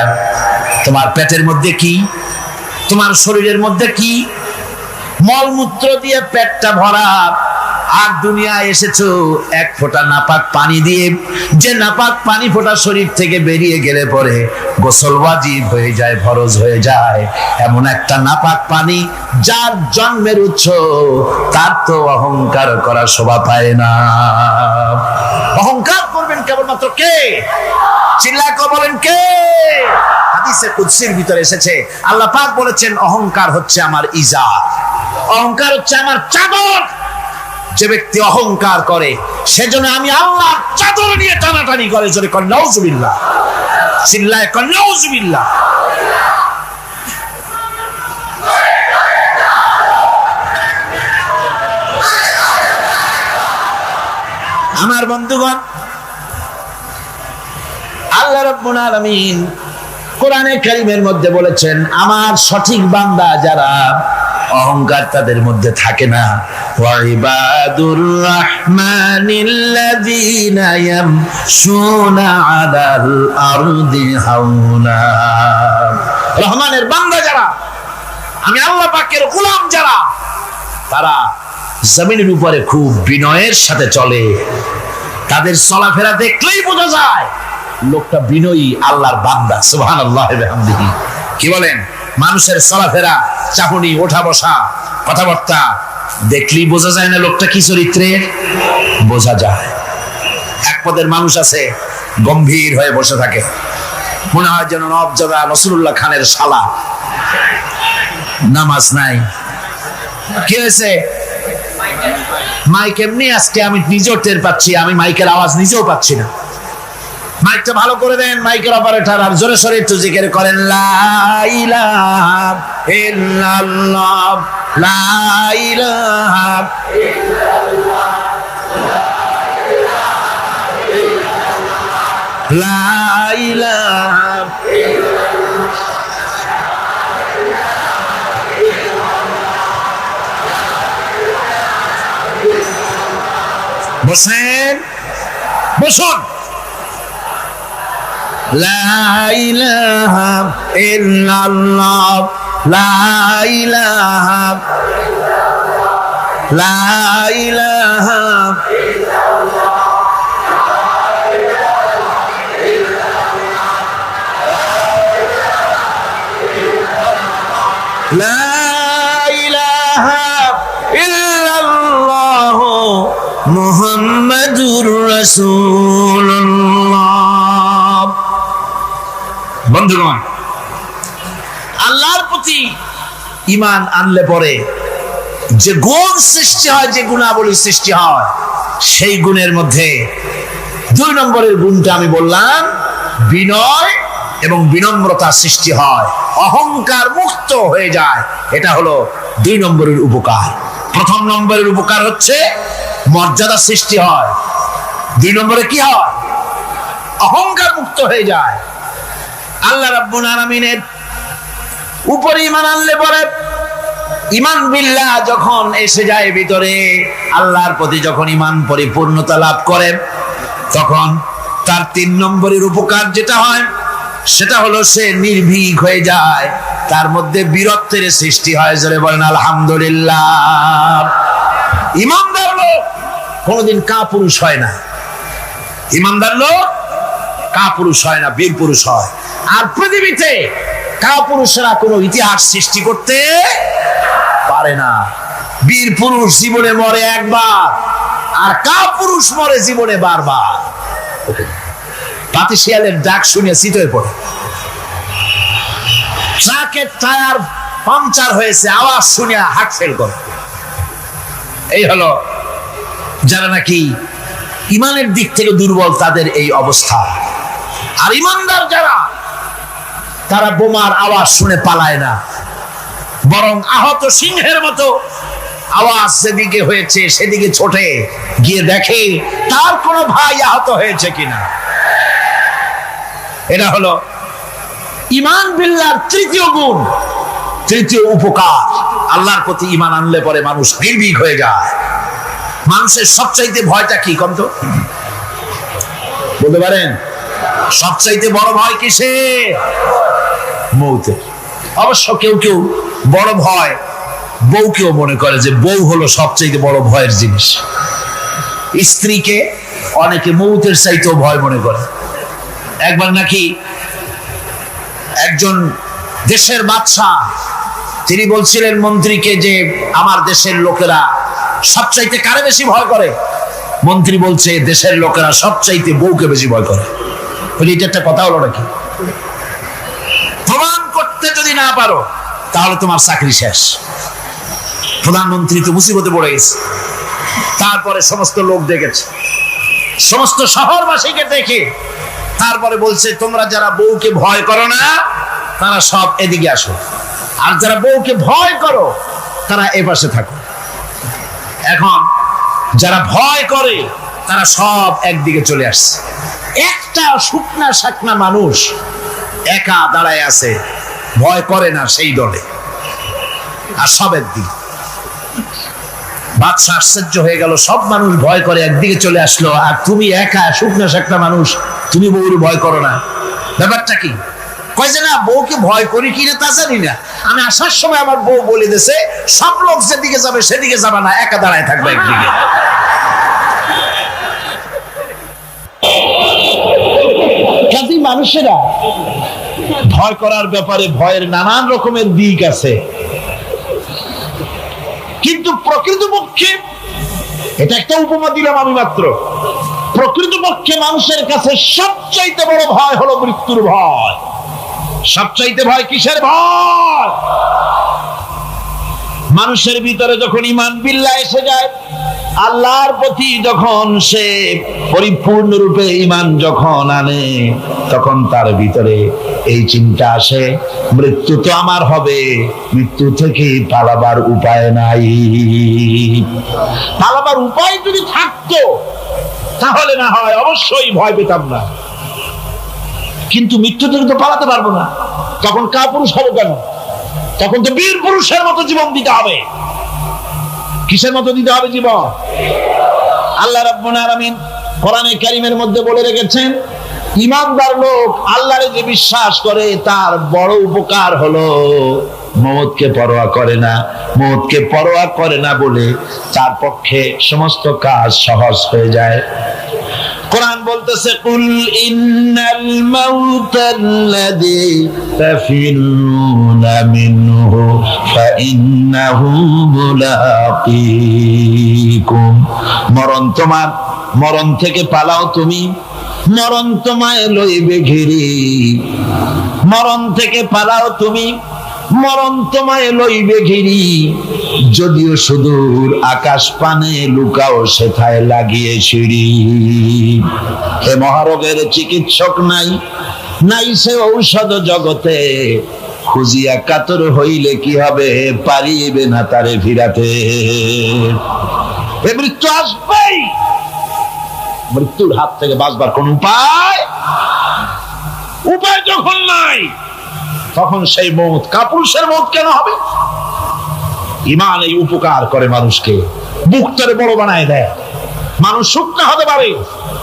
তোমার পেটের মধ্যে কি? তোমার শরীরের মধ্যে কি? মলমূত্র দিয়ে পেটটা ভরা, আর দুনিয়ায় এসেছো এক ফোঁটা নাপাক পানি দিয়ে। যে নাপাক পানি ফোঁটা শরীর থেকে বেরিয়ে গেলে পরে গোসল ওয়াজিব হয়ে যায়, ফরজ হয়ে যায়। এমন একটা নাপাক পানি যার জন্মের উৎস, তার তো অহংকার করা শোভা পায় না। অহংকার করবেন কেবলমাত্র কে? চিল্লায় বলেন কে? হাদিসে কুদসির ভিতরে এসেছে, আল্লাহ পাক বলেছেন অহংকার হচ্ছে আমার ইজার, অহংকার হচ্ছে আমার চাদর। যে ব্যক্তি অহংকার করে সেজন্য আমি আল্লাহ চাদর নিয়ে টানাটানি করে। জোরে কর নাউজুবিল্লাহ, চিল্লায় কর নাউজুবিল্লাহ। আমার বন্ধুগণ, আল্লাহ রাব্বুল আলামিন কোরআনে কারীমের মধ্যে বলেছেন আমার সঠিক বান্দা যারা, অহংকার তাদের মধ্যে থাকে না। ওয়া ইবাদুর রাহমানিল্লাযীনা ইয়ামশুনা আলাল আরদি হাওনা। রহমানের বান্দা যারা, আমি আল্লাহ পাকের গোলাম যারা, তারা জমিনের উপরে খুব বিনয়ের সাথে চলে। তাদের চলাফেরা দেখলেই বোঝা যায় লোকটা বিনয়ী, আল্লাহর বান্দা। সুবহানাল্লাহি ওয়া বিহামদিহি। কি বলেন? মানুষের চলাফেরা, চাহনি, ওঠা বসা, কথাবার্তা দেখলেই বোঝা যায় না লোকটা কি চরিত্রের? বোঝা যায়। এক পদের মানুষ আছে গম্ভীর হয়ে বসে থাকে, মনে হয় যেন নবজাদা রাসূলুল্লাহ খানের শালা। নামাজ নাই। কি হয়েছে? মাইক এমনি আজকে আমি নিজেও টের পাচ্ছি, আমি মাইকের আওয়াজ নিজেও পাচ্ছি না। মাইকটা ভালো করে দেন মাইকের অপারেটর, আর জোরে সোরে একটু জিকির করেন লা ইলাহা ইল্লাল্লাহ, লা ইলাহা ইল্লাল্লাহ, লা ইলাহা ইল্লাল্লাহ। বসেন, বসুন। লা ইলাহা ইল্লাল্লাহ, লা ইলাহা, লা ইলাহা, লা ইলাহা ইল্লাল্লাহ মুহাম্মাদুর রাসূলুল্লাহ। বন্ধুগণ, আল্লাহর প্রতি ঈমান আনলে পরে যে গুণ সৃষ্টি হয়, যে গুণাবলী সৃষ্টি হয়, সেই গুণের মধ্যে 2 নম্বরের গুণটা আমি বললাম, বিনয় এবং বিনম্রতা সৃষ্টি হয়, অহংকার মুক্ত হয়ে যায়। এটা হলো 2 নম্বরের উপকার। প্রথম নম্বরের উপকার হচ্ছে মর্যাদা সৃষ্টি হয়। 2 নম্বরে কি হয়? অহংকার মুক্ত হয়ে যায়। আল্লাহ রাব্বুল আলামিনের উপরে ঈমান আনলে পরে, ঈমান বিল্লাহ যখন এসে যায় ভিতরে, আল্লাহর প্রতি যখন ঈমান পরিপূর্ণতা লাভ করে, তখন তার 3 নম্বরের উপকার যেটা হয় সেটা হলো সে নির্ভীক হয়ে যায়, তার মধ্যে বীরত্বের সৃষ্টি হয়। জোরে বলেন আলহামদুলিল্লাহ। ঈমানদার লোক কোনোদিন কাপুরুষ হয় না। ঈমানদার লোক কাপুরুষ হয় না, বীর পুরুষ হয়। আর পৃথিবীতে কাপুরুষেরা কোনো ইতিহাস সৃষ্টি করতে পারে না। বীর পুরুষ জীবনে মরে একবার, আর কাপুরুষ মরে জীবনে বারবার। পাতিশিয়ালের ডাক শুনে চিতই পড়ে। ট্রাকের টায়ার পাংচার হয়েছে, আওয়াজ শুনে হার্ট ফেল করে। এই হলো যারা নাকি ঈমানের দিক থেকে দুর্বল, তাদের এই অবস্থা। আর ঈমানদার যারা, তারা বোমার আওয়াজ শুনে পালায় না, বরং আহত সিংহের মতো আওয়াজ যেদিকে হয়েছে সেদিকে ছোটে গিয়ে দেখে তার কোনো ভাই আহত হয়েছে কিনা। এটা হলো ঈমান বিল্লাহর 3য় গুণ, 3য় উপকার। আল্লাহর প্রতি ঈমান আনলে পরে মানুষ নির্ভীক হয়ে যায়। মানুষের সবচাইতে ভয়টা কি কন্ত বলতে পারেন? সবচাইতে বড় ভয় কিসে? মৌতের। অবশ্য কেউ কেউ বড় ভয় বউকেও মনে করে যে বউ হলো সবচাইতে বড় ভয়ের জিনিস। স্ত্রীকে অনেকে মৌতের চাইতেও ভয় মনে করে। একবার নাকি একজন দেশের বাদশাহ, তিনি বলছিলেন মন্ত্রীকে যে আমার দেশের লোকেরা সবচাইতে কারে বেশি ভয় করে? মন্ত্রী বলছে দেশের লোকেরা সবচাইতে বউকে বেশি ভয় করে। এটা একটা কথা হলো নাকি? প্রমাণ করতে যদি না পারো তাহলে তোমার চাকরি শেষ। প্রধানমন্ত্রী তো মুসিবতে পড়ে গেছে। তারপরে সমস্ত লোক দেখেছে, সমস্ত শহরবাসীকে দেখে তারপরে বলছে তোমরা যারা বউকে ভয় করো না তারা সব এদিকে আসো, আর যারা বউকে ভয় করো তারা এ পাশে থাকো। এখন যারা ভয় করে তারা সব একদিকে চলে আসছে। একটা শুকনা শাকনা মানুষ একা দাঁড়ায় আছে, ভয় করে না সেই দলে, আর সব একদিকে। বাদশা আশ্চর্য হয়ে গেল, সব মানুষ ভয় করে একদিকে চলে আসলো, আর তুমি একা শুকনা শাকনা মানুষ, তুমি বউর ভয় করো না, ব্যাপারটা কি? কয় যে না, বউকে ভয় করি কিনা তা জানি না, আমি আসার সময় আমার বউ বলে দিয়েছে সব লোক যেদিকে যাবে সেদিকে যাবে না, একা দাঁড়ায় থাকবে একদিকে। কাজী মানুষেরা ভয় করার ব্যাপারে ভয়ের নানান রকমের দিক আছে, কিন্তু প্রকৃতপক্ষে এটা একটা উপমা দিলাম আমি মাত্র। প্রকৃতপক্ষে মানুষের কাছে সবচাইতে বড় ভয় হলো মৃত্যুর ভয়। সবচাইতে ভয় কিসের ভয়? মানুষের ভিতরে যখন ঈমান বিল্লাহ এসে যায়, আল্লাহর প্রতি যখন সে পরিপূর্ণরূপে ঈমান যখন আনে, তখন তার ভিতরে এই চিন্তা আসে মৃত্যু তো আমার হবে, মৃত্যু থেকে পালাবার উপায় নাই। পালাবার উপায় যদি থাকতো তাহলে না হয় অবশ্যই ভয় পেতাম না, কিন্তু মৃত্যু থেকে তো পালাতে পারবো না, তখন কাপুরুষ হবো কেন? তখন তো বীর পুরুষের মতো জীবন দিতে হবে। কিসের মতো দিতে হবে জীবন? আল্লাহ রাব্বুল আলামিন কোরআনে কারীমের মধ্যে বলে রেখেছেন, ঈমানদার লোক আল্লাহরে যে বিশ্বাস করে তার বড় উপকার হলো মওতকে পরোয়া করে না। মওতকে পরোয়া করে না বলে তার পক্ষে সমস্ত কাজ সহজ হয়ে যায়। কোরআন বলতেছে, কুল ইন্নাল মাউতাল্লাযী তাফিরুনা মিনহু ফাইন্নাহু মুলাকীকুম। মরণ থেকে পালাও তুমি, মরণ তোমায় লইবে ঘিরে। মরণ থেকে পালাও তুমি, মরণ তোমায় লইবে ঘিরি। যদিও সুদূর আকাশ পানে লুকাও সেথায় লাগিয়ে সিঁড়ি। হে মহারোগের চিকিৎসক নাই, নাই সে ঔষধ জগতে। খুঁজিয়া কাতর হইলে কি হবে, পারিবে না তারে ফিরাতে। মৃত্যু আসবেই, মৃত্যুর হাত থেকে বাঁচবার কোন উপায় যখন নাই, তখন সেই মওত কাপুরুষের মওত কেন হবে? ঈমান এই উপকার করে মানুষকে, বুকটারে বড় বানায় দেয়। মানুষ শুকনা হতে পারে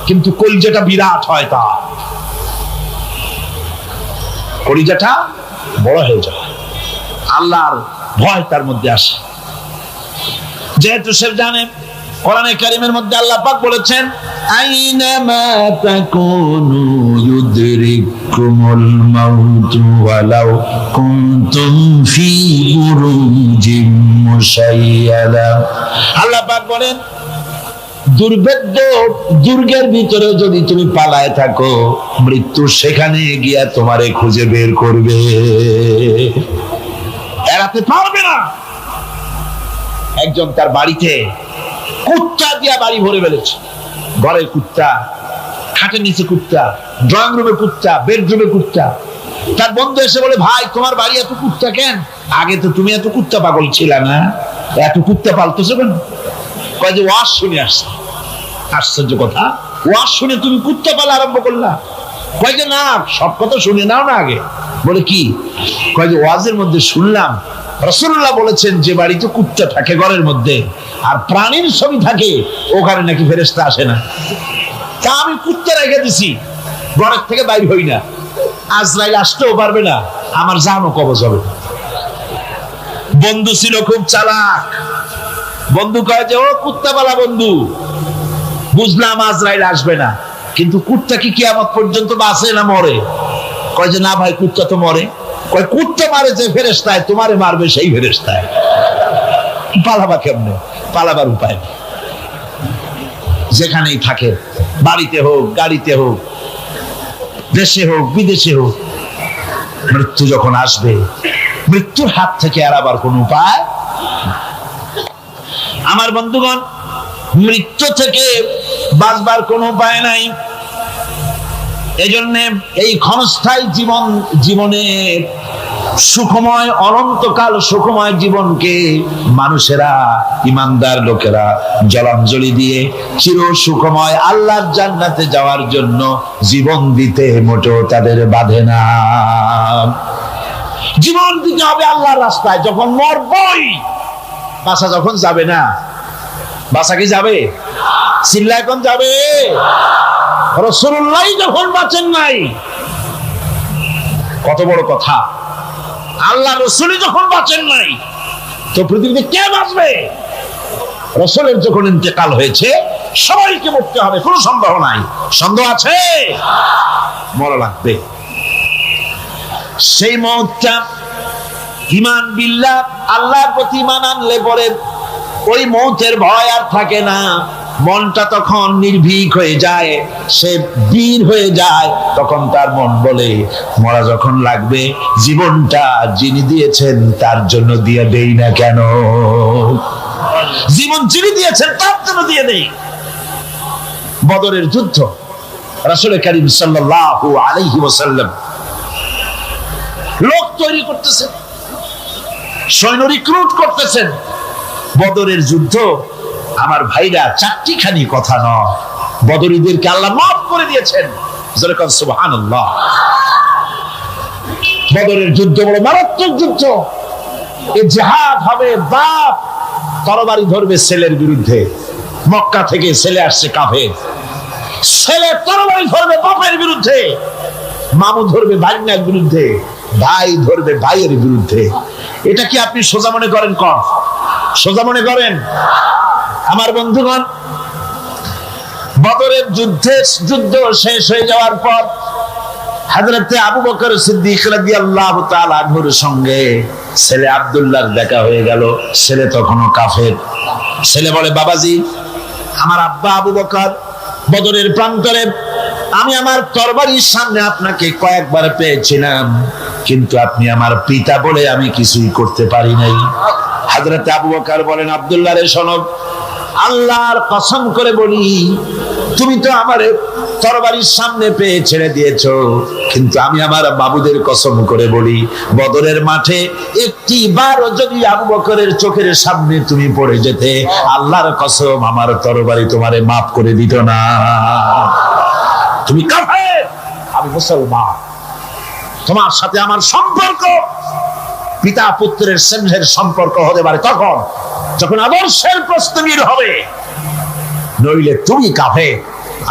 কিন্তু কলিজাটা বিরাট হয়, তার কলিজাটা বড় হয়ে যায়, আল্লাহর ভয় তার মধ্যে আসে। যেহেতু সে জানে, কোরআনে কারীমের মধ্যে আল্লাহ পাক বলেছেন, আইনামা তাকুনু ইউদরিকুমুল মাউতু ওয়ালাউ কুনতুম ফি বুরুজিম মুশাইয়াদা। আল্লাহ পাক বলেন, দুর্ভেদ্য দুর্গের ভিতরে যদি তুমি পালায় থাকো, মৃত্যু সেখানে গিয়া তোমারে খুঁজে বের করবে, এড়াতে পারবে না। একজন তার বাড়িতে কুত্তা দিয়া বাড়ি ভরে ফেলেছে। ঘরের কুত্তা, খাটের নিচে কুত্তা, ড্রয়িং রুমে কুত্তা, বেডরুমে কুত্তা। তার বন্ধু এসে বলে, ভাই তোমার বাড়ি এত কুত্তা কেন? আগে তো তুমি এত কুত্তা পাগল ছিল না, এত কুত্তা পালতেছো কেন? কয় যে ওয়াজ শুনে আসছে। আশ্চর্য কথা, ওয়াজ শুনে তুমি কুত্তা পালা আরম্ভ করলা? কয় যে না, সব কথা শুনে নাও না আগে। বলে কি? কয় যে ওয়াজের মধ্যে শুনলাম রাসূলুল্লাহ বলেছেন যে বাড়িতে কুত্তা থাকে ঘরের মধ্যে আর প্রাণীর ছবি থাকে, ওখানে নাকি ফেরেশতা আসে না। তা আমি কুত্তা রেখে দিছি, ঘরের থেকে বাইর হই না, আজরাইল আসতেও পারবে না, আমার জানও কবজ হবে। বন্ধু ছিল খুব চালাক। বন্ধু কয় যে, ও কুত্তাওয়ালা বন্ধু, বুঝলাম আজরাইল আসবে না, কিন্তু কুত্তা কি কিয়ামত পর্যন্ত বাঁচে না মরে? কয় যে না ভাই, কুত্তা তো মরে। কয় কুত্তা মারে যে ফেরেশতায়, তোমারে মারবে সেই ফেরেশতায়। পালাবা কেমনে? পালাবার উপায় নেই। যেখানেই থাকে, বাড়িতে হোক, গাড়িতে হোক, দেশে হোক, বিদেশে হোক, মৃত্যু যখন আসবে, মৃত্যুর হাত থেকে এড়াবার কোন উপায়। আমার বন্ধুগণ, মৃত্যু থেকে বাঁচবার কোন উপায় নাই। এজন্য এই ক্ষণস্থায়ী জীবনের সুখময়, অনন্তকাল সুখময় জীবনকে মানুষেরা, ইমানদার লোকেরা জলাঞ্জলি দিয়ে চির সুখময় আল্লাহর জান্নাতে যাওয়ার জন্য জীবন দিতে মোটেও তাদের বাধে না। জীবন দিতে হবে আল্লাহর রাস্তায়। যখন মরবই, বাসা যখন যাবে না, বাসা কি যাবে? চিল্লা এখন যাবে। রাসূলুল্লাহ যখন বাঁচেন নাই, কত বড় কথা। আল্লাহ রাসূল যখন বাঁচেন নাই, তো পৃথিবীতে কে বাঁচবে? রাসূলের যখন ইন্তেকাল হয়েছে, সবাইকে মরতে হবে, কোনো সন্দেহ নাই। সন্দেহ আছে? মরা লাগবে। সেই মওতটা ঈমান বিল্লাহ, আল্লাহর প্রতি ঈমান আনলে পরে ওই মওতের ভয় আর থাকে না। মনটা তখন নির্ভীক হয়ে যায়, সে বীর হয়ে যায়। তখন তার মন বলে, মরা যখন লাগবে, জীবনটা যিনি দিয়েছেন তার জন্য দিয়ে দেই না কেন? জীবন যিনি দিয়েছেন তার জন্য দিয়ে দেই। বদরের যুদ্ধ, রাসূল কারীম সাল্লাল্লাহু আলাইহি ওয়াসাল্লাম লোক তৈরি করতেছেন, সৈন্য রিক্রুট করতেছেন। বদরের যুদ্ধ, আমার ভাইরা, চারটিখানি কথা নয়। বদরীদেরকে আল্লাহ মাফ করে দিয়েছেন। সুবহানাল্লাহ। বদরের যুদ্ধ বড় মারাত্মক যুদ্ধ। এই জিহাদ হবে, বাপ তরবারি ধরবে ছেলের বিরুদ্ধে, মক্কা থেকে ছেলে আসছে কাফের। ছেলে তরবারি ধরবে বাপের বিরুদ্ধে, মামু ধরবে ভাগ্নের বিরুদ্ধে, ভাই ধরবে ভাইয়ের বিরুদ্ধে। এটা কি আপনি সোজা মনে করেন? কর সোজা মনে করেন? আমার বন্ধুগণ, বদরের যুদ্ধ শেষ হয়ে যাওয়ার পর হযরতে আবু বকর সিদ্দিক রাদিয়াল্লাহু তাআলা আনহুর সঙ্গে ছেলে আব্দুল্লাহর দেখা হয়ে গেল। ছেলে তখনও কাফের। ছেলে বলে, বাবাজি, আমার আব্বা আবু বকর বদরের প্রান্তরে আমি আমার তরবারির সামনে আপনাকে কয়েকবার পেয়েছিলাম, কিন্তু আপনি আমার পিতা বলে আমি কিছুই করতে পারি নাই। হযরত আবু বকর বলেন, আব্দুল্লাহ রে শোনো, আল্লাহর কসম করে বলি, তুমি তো আমার তরবারির সামনে পেয়ে ছেড়ে দিয়েছো, কিন্তু আমি আমার বাবুদের কসম করে বলি, বদরের মাঠে একটি বারও যদি আবু বকরের চোখের সামনে তুমি পড়ে যেতে, আল্লাহর কসম আমার তরবারি তোমারে মাফ করে দিত না। তুমি কাফের, আমি মুসলমান। তোমার সাথে আমার সম্পর্ক পিতা পুত্রের স্নেহের সম্পর্ক হতে পারে তখন যখন আদর্শের প্রশ্ন হবে, নইলে তুমি কাফের,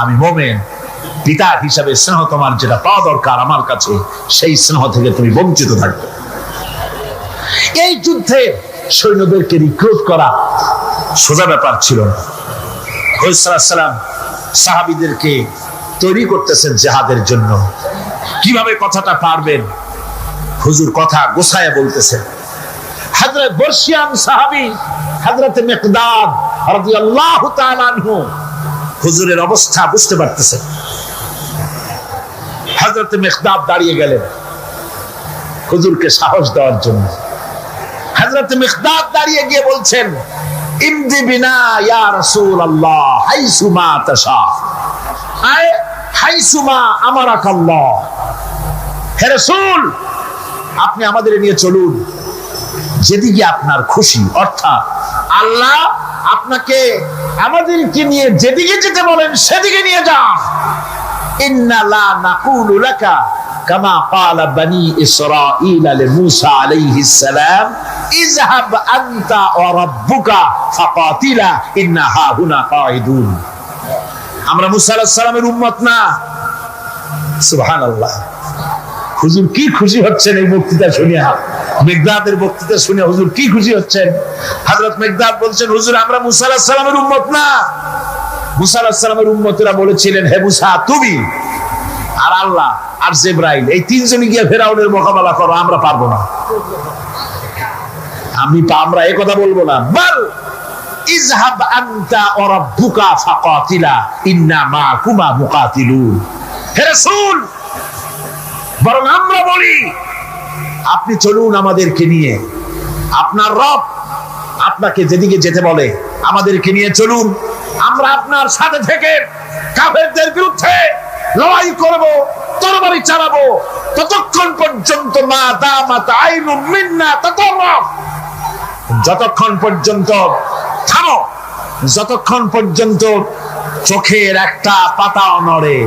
আমি মুমিন। পিতা হিসাবে স্নেহ তোমার যেটা পাওয়া দরকার আমার কাছে, সেই স্নেহ থেকে তুমি বঞ্চিত থাকবে। এই যুদ্ধে সৈন্যদেরকে রিক্রুট করা সোজা ব্যাপার ছিল না। রাসূল সাল্লাল্লাহু আলাইহি ওয়াসাল্লাম সাহাবীদেরকে তৈরি করতেছেন জিহাদের জন্য। কিভাবে কথাটা পারবেন, হুজুর কথা গোছায় বলতেছেন। হযরত বর্ষিয়ান সাহাবী হযরত মিকদাদ রাদিয়াল্লাহু তাআলা আনহু হুজুরের অবস্থা বুঝতে পারতেছেন। হযরত মিকদাদ দাঁড়িয়ে গেলেন হুজুরকে সাহস দেওয়ার জন্য। হযরত মিকদাদ দাঁড়িয়ে গিয়ে বলছেন, ইমদি বিনা ইয়া রাসূলুল্লাহ হাইসুমা তাশা, আয় হাইসুমা আমারাকাল্লাহ। হে রাসূল, আপনি আমাদের নিয়ে চলুন যেদিকে আপনার খুশি, অর্থাৎ আল্লাহ আপনাকে আমাদেরকে নিয়ে যেদিকে যেতে বলেন সেদিকে নিয়ে যান। ইন্না লা নাকুলু লাকা কামা ক্বালা বনি ইসরাঈল লিমূসা আলাইহিস সালাম, ইযহাব আনতা ওয়া রাব্বুকা ফাকাতিলা ইন্না হাহুনা কাঈদুন। আমরা মুসা আলাইহিস সালামের উম্মত না। সুবহানাল্লাহ। হুজুর কি খুশি হচ্ছেন এই বক্তৃতা শুনিয়া, মিকদাদের বক্তৃতা শুনে হুজুর কি খুশি হচ্ছেন। হযরত মিকদাদ বলছেন, হুজুর আমরা মুসা আলাইহিস সালামের উম্মত না। মুসা আলাইহিস সালামের উম্মতেরা বলেছিলেন, হে মুসা, তুমি আর আল্লাহ আর জিবরাইল এই তিনজনই গিয়ে ফেরাউনের মোকাবেলা করো, আমরা পারবো না। আমরা এই কথা বলবো না। বল ইযহাব আনতা ওয়া রাব্বুকা ফাকাতিলা ইন্না মাআকুমা মুকাতিলুন। হে রাসূল, বরং আমরা বলি আপনি চলুন আমাদেরকে নিয়ে, আপনার রব আপনাকে যেদিকে যেতে বলে আমাদেরকে নিয়ে চলুন, আমরা আপনার সাথে থেকে কাফেরদের বিরুদ্ধে লড়াই করব, তরবারি চালাবো ততক্ষণ পর্যন্ত, মা দামাত আইনুম মিন্না তাতাররাফ, যতক্ষণ পর্যন্ত থামো, যতক্ষণ পর্যন্ত চোখের একটা পাতাও নড়ে,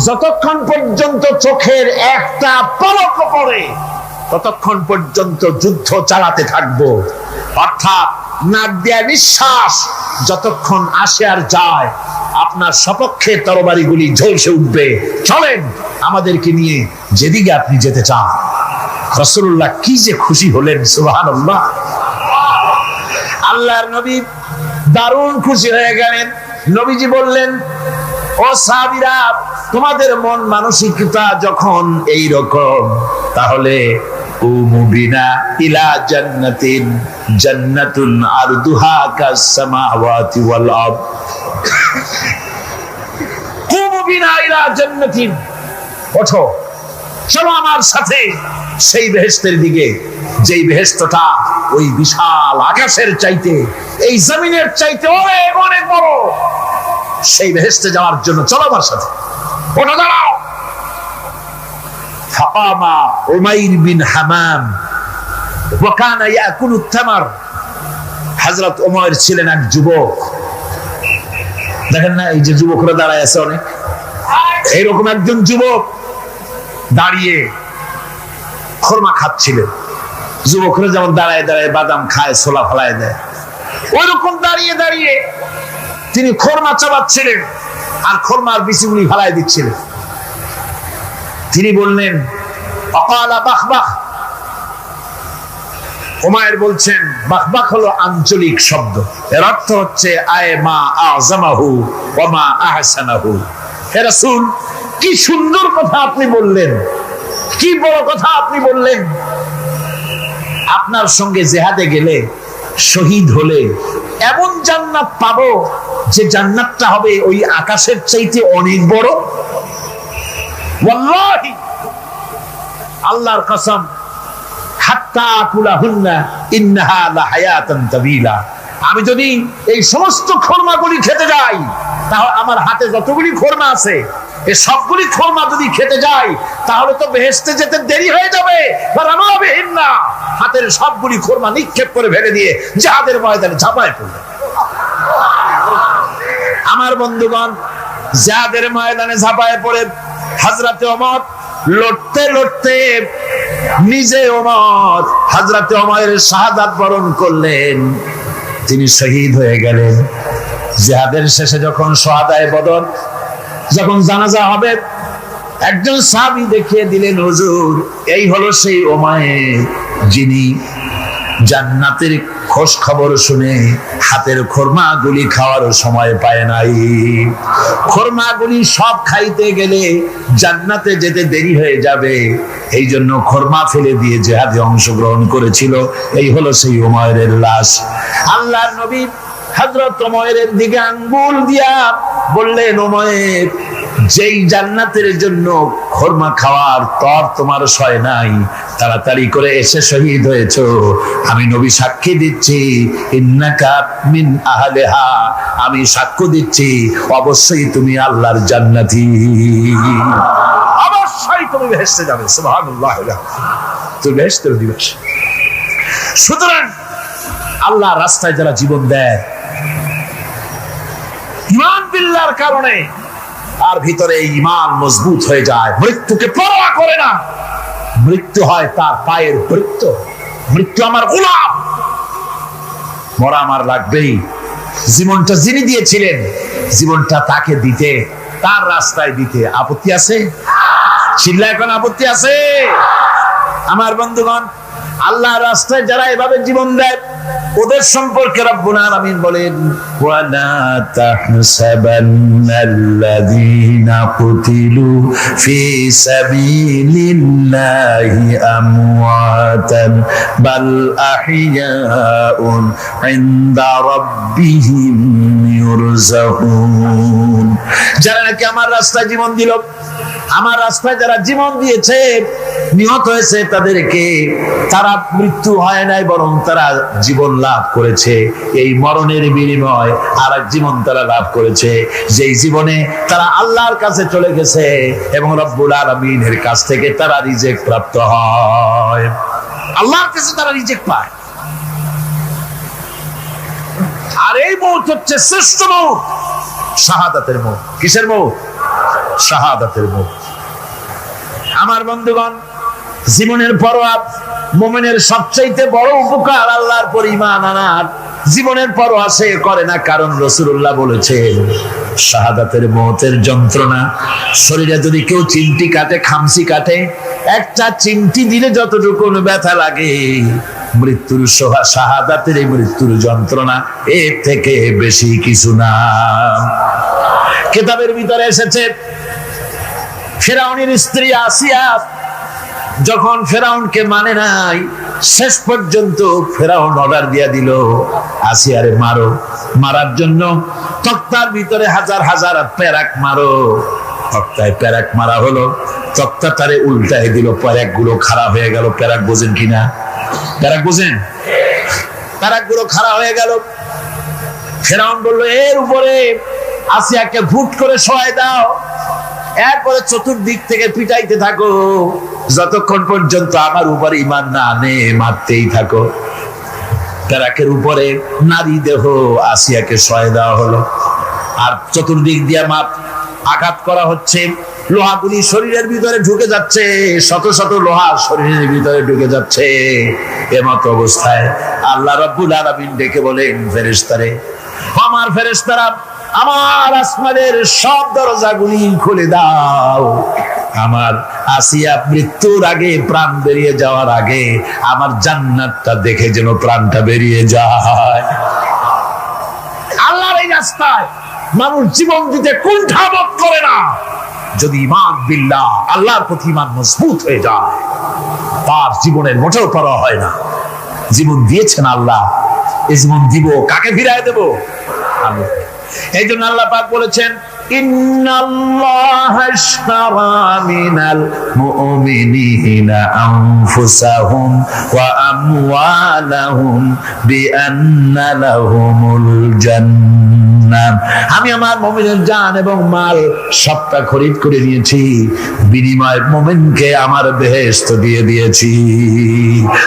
যতক্ষণ পর্যন্ত চোখের একটা পলক পড়ে, ততক্ষণ পর্যন্ত যুদ্ধ চালাতে থাকবো। অর্থাৎ নাক দেয়া নিঃশ্বাস যতক্ষণ আসে আর যায়, আপনার সপক্ষে তরবারিগুলি ঝলসে উঠবে। চলেন আমাদেরকে নিয়ে যেদিকে আপনি যেতে চান। রাসূলুল্লাহ কি যে খুশি হলেন, সুবহানাল্লাহ। আল্লাহর নবী দারুণ খুশি হয়ে গেলেন। নবীজি বললেন, ও সাহাবীরা, তোমাদের মন মানসিকতা যখন এই রকম, তাহলে কুমু বিনা ইলা জান্নাতিন, জান্নাতুন আরদুহা কাস সামাওয়াতি ওয়াল আরদ। কুমু বিনা ইলা জান্নাতিন, ওঠো, চলো আমার সাথে সেই বেহেশতের দিকে, যেই বেহেশতটা ওই বিশাল আকাশের চাইতে, এই জমিনের চাইতে অনেক অনেক বড়। সেই বেহেশতে যাওয়ার জন্য চলো আমার সাথে, ওঠো, দাঁড়াও। ফাকামা উমাইর বিন হামাম ওয়া কানা ইয়াকুলু তামার। হযরত উমাইর ছিলেন এক যুবক। দেখেন না, এই যে যুবকরা দাঁড়ায় আছে অনেক, এইরকম একজন যুবক দাঁড়িয়ে খরমা খাচ্ছিলেন। যুবকরা যেমন দাঁড়ায় দাঁড়ায় বাদাম খায়, ছোলা ফলায় দেয়, ওইরকম দাঁড়িয়ে দাঁড়িয়ে তিনি খোরমা চাবাচ্ছিলেন আর খোরমার বিচিগুলি ফালাই দিচ্ছিলেন। তিনি বললেন অকালা বাখবাখ। উমায়ের বলছেন বাখবাখ হলো আঞ্চলিক শব্দ, এর অর্থ হচ্ছে আয় মা আযমাহু ওয়া মা আহসানাহু। হে রাসূল, কি সুন্দর কথা আপনি বললেন, কি বড় কথা আপনি বললেন। আপনার সঙ্গে জিহাদে গেলে, শহীদ হলে এমন জান্নাত পাবো যে জান্নাতটা হবে ওই আকাশের চাইতে অনেক বড়। ওয়াল্লাহি, আল্লাহর কসম, হাত্তা আকুলাহুন্না ইন্নাহা লাহায়াতান তাবিলা। আমি যদি এই সমস্ত খোরমাগুলি খেতে যাই, তাহলে আমার হাতে যতগুলি খোরমা আছে এই সবগুলি খোরমা যদি খেতে যাই তাহলে তো বেহেশতে যেতে দেরি হয়ে যাবে। হাতের সবগুলি খোরমা নিক্ষেপ করে ফেলে দিয়ে জিহাদের ময়দানে ঝাঁপায় পড়ল। আমার বন্ধুগণ, জিহাদের ময়দানে ঝাঁপায় পড়ে হযরতে ওমর লড়তে লড়তে নিজে ওমর হযরতে ওমরের শাহাদাত বরণ করলেন, তিনি শহীদ হয়ে গেলেন। জিহাদের শেষে যখন শুহাদায়ে বদর, যখন জানাজা হবে, একজন সাহাবী দেখিয়ে দিলেন, হুজুর এই হলো সেই ওমায়ের যিনি জান্নাতের খোঁজ খবর শুনে হাতের খোরমাগুলি খাওয়ার সময় পায় নাই। খোরমাগুলি সব খাইতে গেলে জান্নাতে যেতে দেরি হয়ে যাবে, এই জন্য খোরমা ফেলে দিয়ে জিহাদে অংশগ্রহণ করেছিল। এই হলো সেই উমায়ের লাশ। আল্লাহর নবী হযরত উমায়ের দিকে আঙ্গুল দিয়া বললেন, উমায়ের, যেই জান্নাতের জন্য খোরমা খাওয়ার তর তোমার সয় নাই, তাড়াতাড়ি করে এসে শহীদ হয়েছো। আমি নবী সাক্ষী দিচ্ছি, ইন্নাকা মিন আহলিহা, আমি সাক্ষ্য দিচ্ছি অবশ্যই তুমি আল্লাহর জান্নাতি, অবশ্যই তুমি বেহেশতে যাবে। সুবহানাল্লাহ, তুমি বেহেশতের অধিবাসী। সুতরাং আল্লাহর রাস্তায় যারা জীবন দেয় ঈমান বিল্লাহর কারণে, আর ভিতরে ঈমান মজবুত হয়ে যায়, মৃত্যুকে পরোয়া করে না। মৃত্যু হয় তার পায়ের বৃত্ত, মৃত্যু আমার গোলাম, মরা আমার লাগবেই। জীবনটা যিনি দিয়েছিলেন, জীবনটা তাকে দিতে, তার রাস্তায় দিতে আপত্তি আছে? চিল্লা এখন আপত্তি আছে? আমার বন্ধুগণ, আল্লাহর রাস্তায় যারা এভাবে জীবন দেয়, ওদের সম্পর্কে রব্বুল আলামিন বলেন, ওয়ালা তাহসাবান্নাল্লাযীনা কুতিলু ফি সাবিলিল্লাহি আমওয়াতান বাল আহইয়াউন ইনদা রাব্বিহিম ইউরযাকুন। যারা নাকি আমার রাস্তায় জীবন দিল, আমার রাস্তায় যারা জীবন দিয়েছে, নিহত হয়েছে, তাদেরকে তারা মৃত্যু হয় নাই, বরং তারা জীবন লাভ করেছে। এই মরণের বিনিময় আর এক জীবন তারা লাভ করেছে, যেই জীবনে তারা আল্লাহর কাছে চলে গেছে এবং রব্বুল আলামিনের কাছ থেকে তারা রিজিক প্রাপ্ত হয়। আল্লাহর কাছে তারা রিজিক পায়। আর এই মৌত হচ্ছে শ্রেষ্ঠ মৌত, শাহাদাতের মৌত। কিসের মৌত? শাহাদাতের মৌত। আমার বন্ধুগণ, জীবনের পরোয়া মুমিনের সবচাইতে বড় উপকার আল্লাহর পর ঈমান আনার। জীবনের পরোয়া সে করে না, কারণ রাসূলুল্লাহ বলেছেন শাহাদাতের মওতের যন্ত্রণা, শরীরে যদি কেউ চিমটি কাটে, খামসি কাটে, একটা চিমটি দিলে যতটুকু ব্যথা লাগে, মৃত্যুর শাহাদাতের এই মৃত্যুর যন্ত্রণা এর থেকে বেশি কিছু না। কিতাবের ভিতরে এসেছে, ফিরাউনের স্ত্রী আসিয়া যখন ফেরাউনকে মানে নাই, শেষ পর্যন্ত ফেরাউন অর্ডার দিয়া দিল, আসিয়ারে মারো। মারার জন্য তক্তার ভিতরে হাজার হাজার প্যারাক মারো। তক্তায় প্যারাক মারা হলো, তক্তা তারে উল্টায় দিল, প্যারাক গুলো খারাপ হয়ে গেল। প্যারাক বোঝেন কিনা? প্যারাক বোঝেন? প্যারাক গুলো খারাপ হয়ে গেল। ফেরাউন বলল, এর উপরে আসিয়াকে ভুট করে শোয়াই দাও, এরপরে চতুর্দিক থেকে পিটাইতে থাকো, যতক্ষণ পর্যন্ত আমার উপর ঈমান না আনে মারতেই থাকো। প্যারাকের উপরে নারী দেহ আসিয়াকে শোয়াই দেওয়া হলো, আর চতুর্দিক দিয়ে আঘাত করা হচ্ছে। লোহাগুলি শরীরের ভিতরে ঢুকে যাচ্ছে, শত শত লোহা শরীরের ভিতরে ঢুকে যাচ্ছে। এমত অবস্থায় আল্লাহ রাব্বুল আলামিন ডেকে বলেন, ফেরেশতারে, আমার ফেরেশতারা আমার আসমানের সব দরজাগুলি খুলে দাও। আমার আসিয়া মৃত্যুর আগে, প্রাণ বেরিয়ে যাওয়ার আগে আমার জান্নাতটা দেখে যেন প্রাণটা বেরিয়ে যায়। আল্লাহর এই রাস্তায় মানুষ জীবন দিতে কুণ্ঠাবোধ করে না যদি ঈমান বিল্লাহ, আল্লাহর প্রতি ঈমান মজবুত হয়ে যায়, তার জীবনের মোটেও পরোয়া হয় না। জীবন দিয়েছেন আল্লাহ, এই জীবন দিব, কাকে ফিরায় দেব? আল্লাহ। এই জন্য আল্লাহ পাক বলেছেন, ইন্নাল্লাহা আশতারা মিনাল মুমিনিনা আনফুসাহুম ওয়া আমওয়ালাহুম বিআন্না লাহুমুল জান্নাহ। আমি আমার মুমিনের জান এবং মাল সবটা খরিদ করে নিয়েছি, বিনিময়ে মুমিনকে আমার বেহেশত দিয়ে দিয়েছি।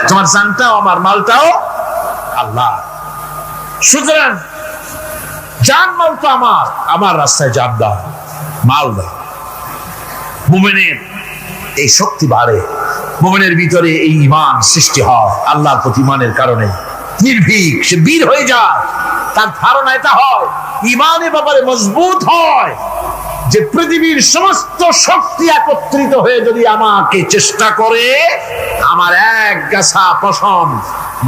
তোমার জানটাও আমার মালটাও আল্লাহ। সুতরাং জান মাল তো আমার রাস্তায় জান দাও, মাল দাও। মুমিনের এই শক্তি বাড়ে, মুমিনের ভিতরে এই ঈমান সৃষ্টি হয় আল্লাহর প্রতি ঈমানের কারণে। নির্ভীক সে বীর হয়ে যায়, তার ধারণা এটা হয়, ঈমানের ব্যাপারে মজবুত হয় যে পৃথিবীর সমস্ত শক্তি একত্রিত হয়ে যদি আমাকে চেষ্টা করে, আমার এক গাছা পশম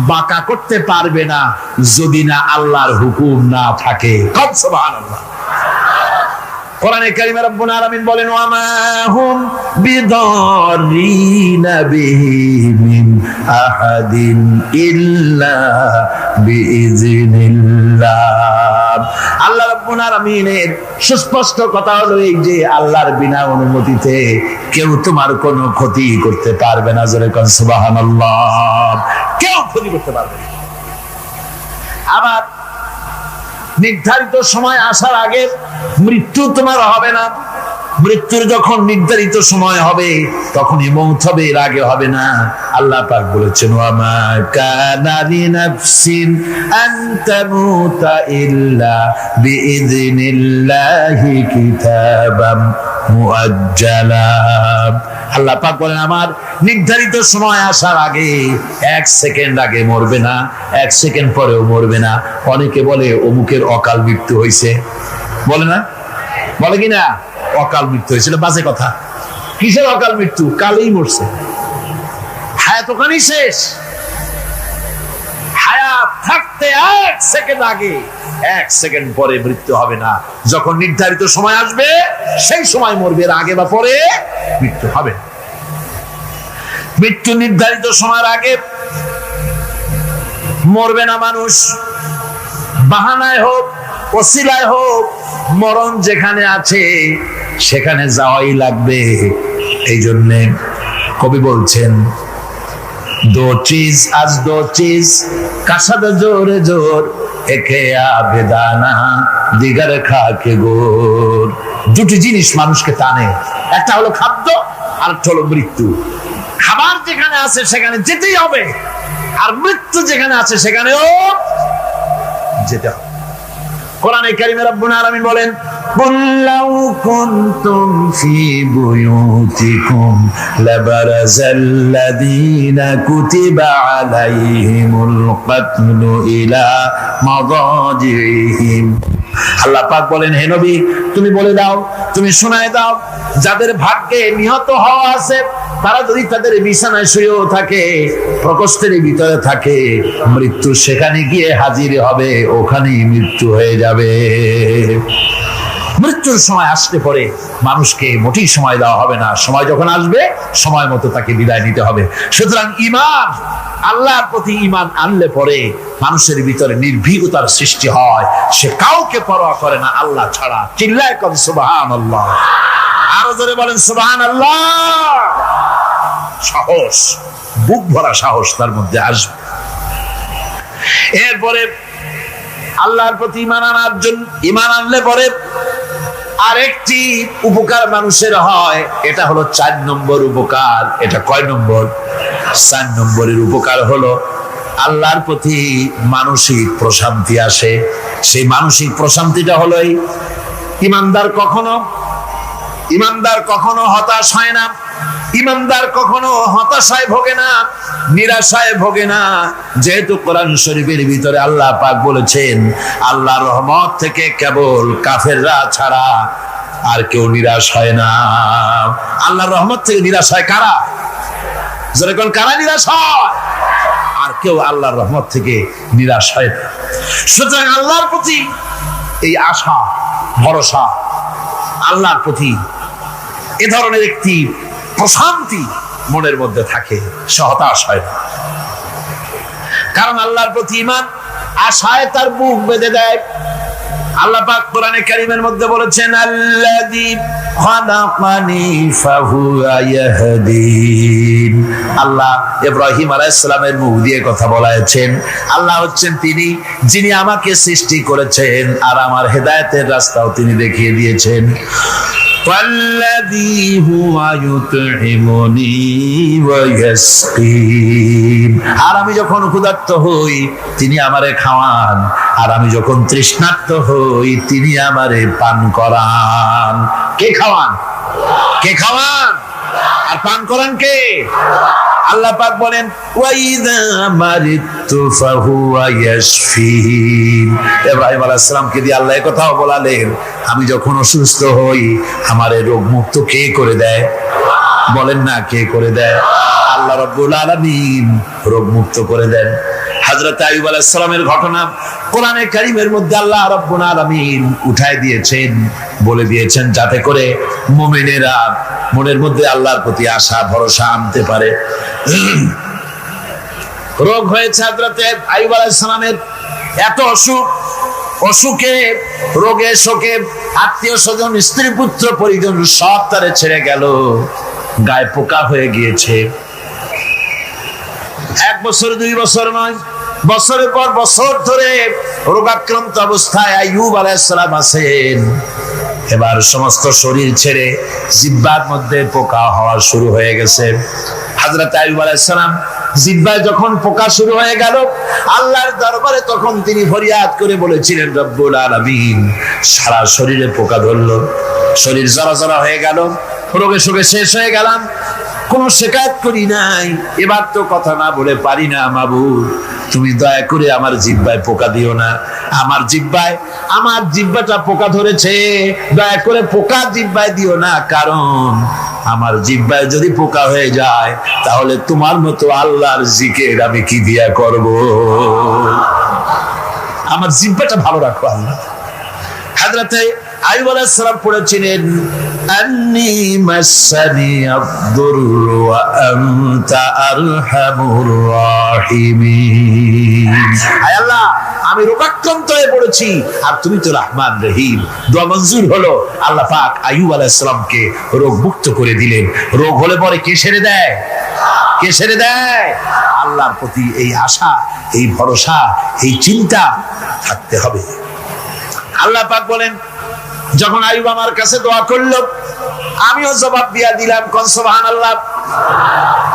বাঁকা করতে পারবে না যদি না আল্লাহর হুকুম না থাকে। সুবহানাল্লাহ। কোরআনে কারীমে রব্বুল আলামিন বলেন, ওয়া মা হুম বিদাররিনা বিহি মিন আহাদিন ইল্লা বিইজনিল্লাহ। আল্লাহ রাব্বুল আলামিনের সুস্পষ্ট কথা হলো এই যে আল্লাহর বিনা অনুমতিতে কেউ তোমার কোনো ক্ষতি করতে পারবে না। জোরে কোন সুবহানাল্লাহ। কেউ ক্ষতি করতে পারবে না। আবার নির্ধারিত সময় আসার আগে মৃত্যু তোমার হবে না। মৃত্যুর যখন নির্ধারিত সময় হবে তখনই মৌত হবে, এর আগে হবে না। আল্লাহ পাক বলেছেন, ওয়া মা কানা লিনাফসিন আন তামুতা ইল্লা বিইযনিল্লাহি কিতাবাম মুআজ্জালা। আল্লাহ পাক বলেন, আমার নির্ধারিত সময় আসার আগে, এক সেকেন্ড আগে মরবে না, এক সেকেন্ড পরেও মরবে না। অনেকে বলে অমুকের অকাল মৃত্যু হয়েছে, বলে না, বলে কিনা অকাল মৃত্যু হয়েছিল। বাজে কথা। কিসের অকাল মৃত্যু? কালেই মরছে, হায়াত ওখানেই শেষ। হায়াত থাকতে এক সেকেন্ড আগে, এক সেকেন্ড পরে মৃত্যু হবে না। যখন নির্ধারিত সময় আসবে সেই সময় মরবে, এর আগে বা পরে মৃত্যু হবে। মৃত্যু নির্ধারিত সময়ের আগে মরবে না মানুষ। বাহানায় হোক, ওসিলায় হোক, মরণ যেখানে আছে সেখানে যাওয়াই লাগবে। এই জন্যে কবি বলছেন, দো চিজ আজ দো চিজ কাসাদ জোরে জোর একে আবেদানা দিগার খাকে গোর। দুটি জিনিস মানুষকে টানে, একটা হলো খাদ্য আর একটা হলো মৃত্যু। খাবার যেখানে আছে সেখানে যেতেই হবে, আর মৃত্যু যেখানে আছে সেখানেও যেতে হবে। কোরআনে কারীমে রব্বুল আলামিন বলেন, কুল লাউ কুনতুম ফি বুয়ুতিকুম লাবারাযাল্লাযীনা কুতিবা আলাইহিমুল কাতলু ইলা মাদাজিহিম। আল্লাহ পাক বলেন, হে নবী তুমি বলে দাও, তুমি শোনায় দাও, যাদের ভাগ্যে নিহত হওয়া আছে তারা যদি তাদের বিছানায় শুয়েও থাকে, প্রকোষ্ঠের ভিতরে থাকে, মৃত্যু সেখানে গিয়ে হাজির হবে, ওখানেই মৃত্যু হয়ে যাবে। মৃত্যুর সময় আসতে পরে মানুষকে মোটেই সময় দেওয়া হবে না। সময় যখন আসবে সময় মতো তাকে বিদায় নিতে হবে। সুতরাং ঈমান, আল্লাহর প্রতি ঈমান আনলে পরে মানুষের ভিতরে নির্ভীকতার সৃষ্টি হয়। সে কাউকে পরোয়া করে না আল্লাহ ছাড়া। চিল্লায় কর সুবহানাল্লাহ। আরো জোরে বলেন সুবহানাল্লাহ। সাহস, বুক ভরা সাহস তার মধ্যে আসবে। এরপরে আল্লাহর প্রতি ঈমান আনার জন্য, ঈমান আনলে পরে আরেকটি উপকার মানুষের হয়, এটা হলো 4 নম্বর উপকার। এটা কয় নম্বর? 4 নম্বরের উপকার হলো আল্লাহর প্রতি মানসিক প্রশান্তি আসে। সেই মানসিক প্রশান্তিটা হলো এই, ইমানদার কখনো হতাশ হয় না, ইমানদার কখনো হতাশায় ভোগে না, নিরাশায় ভোগে না। যেহেতু কোরআন শরীফের ভিতরে আল্লাহ পাক বলেছেন আল্লাহর রহমত থেকে কেবল কাফেররা ছাড়া আর কেউ নিরাশ হয় না। আল্লাহর রহমত থেকে নিরাশ হয় কারা? যেরকম কারা নিরাশ হয়? আর কেউ আল্লাহর রহমত থেকে নিরাশ হয় না। সুতরাং আল্লাহর প্রতি এই আশা, ভরসা, আল্লাহর প্রতি এ ধরনের একটি প্রশান্তি মনের মধ্যে থাকে, সে হতাশ হয় না। কারণ আল্লাহর প্রতি ঈমান আশায় তার বুক বেঁধে দেয়। আল্লাহ পাক কোরআনে কারীমের মধ্যে বলেছেন আল্লাযী খালাকানি ফাহুয়া ইয়াহদিন। আল্লাহ ইব্রাহিম আলাইহিস সালামের মুখ দিয়ে কথা বলেছেন। আল্লাহ হচ্ছেন তিনি যিনি আমাকে সৃষ্টি করেছেন আর আমার হেদায়েতের রাস্তাও তিনি দেখিয়ে দিয়েছেন। ওয়াল্লাযী হুয়া ইউতঈমুনি ওয়া ইয়াসকিন। আর আমি যখন ক্ষুধার্ত হই তিনি আমারে খাওয়ান, আর আমি যখন তৃষ্ণার্ত হই তিনি আমারে পান করান। কে খাওয়ান? কে খাওয়ান আর পান করান কে? আল্লাহ পাক বলেন ওয়াইদা মারিতু ফাহুয়া ইয়াশফিন। ইব্রাহিম আলাইহিস সালামকে দিয়ে আল্লাহ এই কথাও বলালেন আমি যখন অসুস্থ হই আমারে রোগ মুক্ত কে করে দেয়? বলেন না কে করে দেয়? আল্লাহ রাব্বুল আলামিন রোগ মুক্ত করে দেন। হযরত আইয়ুব আলাইহিস সালামের ঘটনা কোরআনে কারীমের মধ্যে আল্লাহ রাব্বুল আলামিন উঠায় দিয়েছেন, বলে দিয়েছেন যাতে করে মুমিনেরা মনের মধ্যে আল্লাহর প্রতি আশা ভরসা আনতে পারে। রোগ হয়েছে হযরত আইয়ুব আলাইহিস সালামের, এত অসুখ, অসুখে রোগে শোকে আত্মীয় স্বজন স্ত্রী পুত্র পরিজন সব তারে ছেড়ে গেল, গায়ে পোকা হয়ে গিয়েছে। 1 বছর 2 বছর নয়, বছরের পর বছর ধরে রোগাক্রান্ত অবস্থায় আইয়ুব আলাইহিস সালাম আছেন। এবার সমস্ত শরীর ছেড়ে জিহ্বার মধ্যে পোকা হওয়া শুরু হয়ে গেছে। হযরত আইয়ুব আলাইহিস সালাম জিহ্বায় যখন পোকা শুরু হয়ে গেল আল্লাহর দরবারে তখন তিনি ফরিয়াদ করে বলেছিলেন রব্বুল আলামিন সারা শরীরে পোকা ধরলো, শরীর জড়া হয়ে গেল, রোগে শোকে শেষ হয়ে গেলাম, কোনো শিকায়ত করি নাই, এবার তো কথা না বলে পারি না মাবুদ, তুমি দয়া করে আমার জিহ্বায় পোকা দিও না। আমার জিহ্বাটা পোকা ধরেছে, দয়া করে পোকা জিহ্বায় দিও না, কারণ আমার জিহ্বায় যদি পোকা হয়ে যায় তাহলে তোমার মতো আল্লাহর জিকির আমি কি দিয়া করব? আমার জিহ্বাটা ভালো রাখো আল্লাহ। হযরতে আইয়ুব আলাইহিস সালাম পড়েছিলেন আন্নী মাসানি আদ-দুররু ওয়া আনতা আরহামুর রাহিমিন। আয় আল্লাহ আমি রোগাক্রান্ত হয়ে পড়েছি আর তুমি তো রহমান রহিম। দোয়া মঞ্জুর হলো, আল্লাহ পাক আইয়ুব আলাইহিস সালামকে রোগ মুক্ত করে দিলেন। রোগ হলে পরে কে সেরে দেয়? কে সেরে দেয়? আল্লাহর প্রতি এই আশা, এই ভরসা, এই চিন্তা থাকতে হবে। আল্লাহ পাক বলেন যখন আইয়ুব আমার কাছে দোয়া করলো আমিও জবাব দিয়া দিলাম, কোন সুবহানাল্লাহ।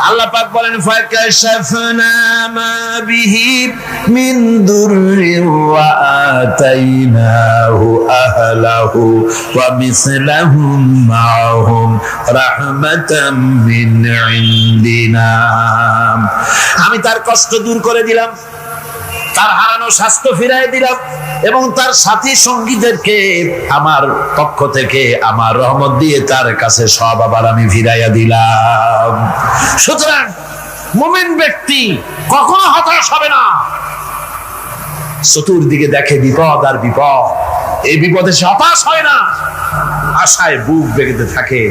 আল্লাহ পাক বলেন ফাকাশাফনা মা বিহি মিন দুররি ওয়া আতাইনাহু আহলাহু ওয়া মিসলাহুম মাআহুম রাহমাতাম মিন ইনদিনা। আমি তার কষ্ট দূর করে দিলাম, তার হারানো স্বাস্থ্য ফিরাই দিলাম এবং তার সাথী সঙ্গীদেরকে আমার পক্ষ থেকে আমার রহমত দিয়ে তার কাছে সব আবার আমি ফিরাইয়া দিলাম। সুতরাং মুমিন ব্যক্তি কখনো হতাশ হবে না। চতুর্দিকে দেখে বিপদ আর বিপদ, এই বিপদে সে হতাশ হয় না, আশায় বুক বেঁধে থাকে।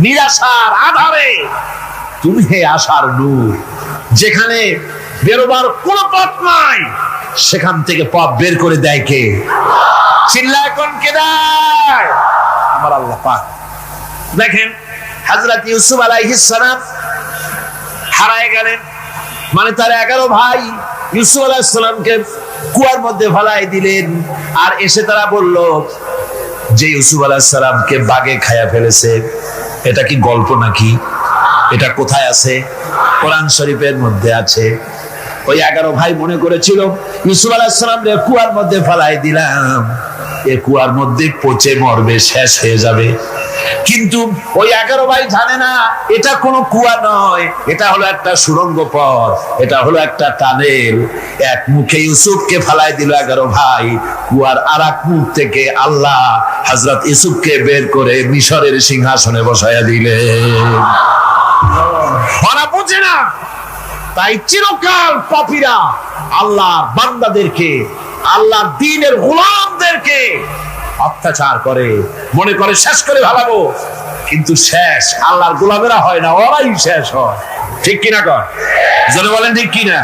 নিরাশার আধারে তুমি হে আশার নূর, যেখানে বেরোবার কোন পথ নাই সেখান থেকে পথ বের করে দেয় কে? চিল্লায় কোন কে দেয়? আমার আল্লাহ পাক। দেখেন হযরত ইউসুফ আলাইহিস সালাম হারায় গেলেন, মানে তার 11 ভাই ইউসুফ আলাইহিস সালামকে কুয়ার মধ্যে ফেলাই দিলেন। আর এসে তারা বলল যে ইউসুফ আলাইহিস সালামকে বাঘে খায়া ফেলেছে। এটা কি গল্প নাকি? এটা কোথায় আছে? কোরআন শরীফের মধ্যে আছে। ওই 11 ভাই মনে করেছিল ইউসুফ আলাইহিস সালামকে কুয়ার মধ্যে ফেলাই দিলাম, এ কুয়ার মধ্যে পচে মরবে, শেষ হয়ে যাবে। কিন্তু ওই 11 ভাই জানে না এটা কোনো কুয়া নয়, এটা হলো একটা সুড়ঙ্গ পথ, এটা হলো একটা টানেল। এক মুখে ইউসুফকে ফালাই দিল 11 ভাই, কুয়ার আর এক মুখ থেকে আল্লাহ হযরত ইউসুফকে বের করে মিশরের সিংহাসনে বসায়া দিলেন। ওরা বুঝে না, তাই চিরকাল পাপীরা আল্লাহ বান্দাদেরকে, আল্লাহ দ্বীনের গোলামদেরকে অত্যাচার করে, মনে করে শেষ করে ভালাবো, কিন্তু শেষ আল্লাহর গোলামেরা হয় না, ওরাই শেষ হয়। ঠিক কিনা কর? জোরে বলেন ঠিক কিনা?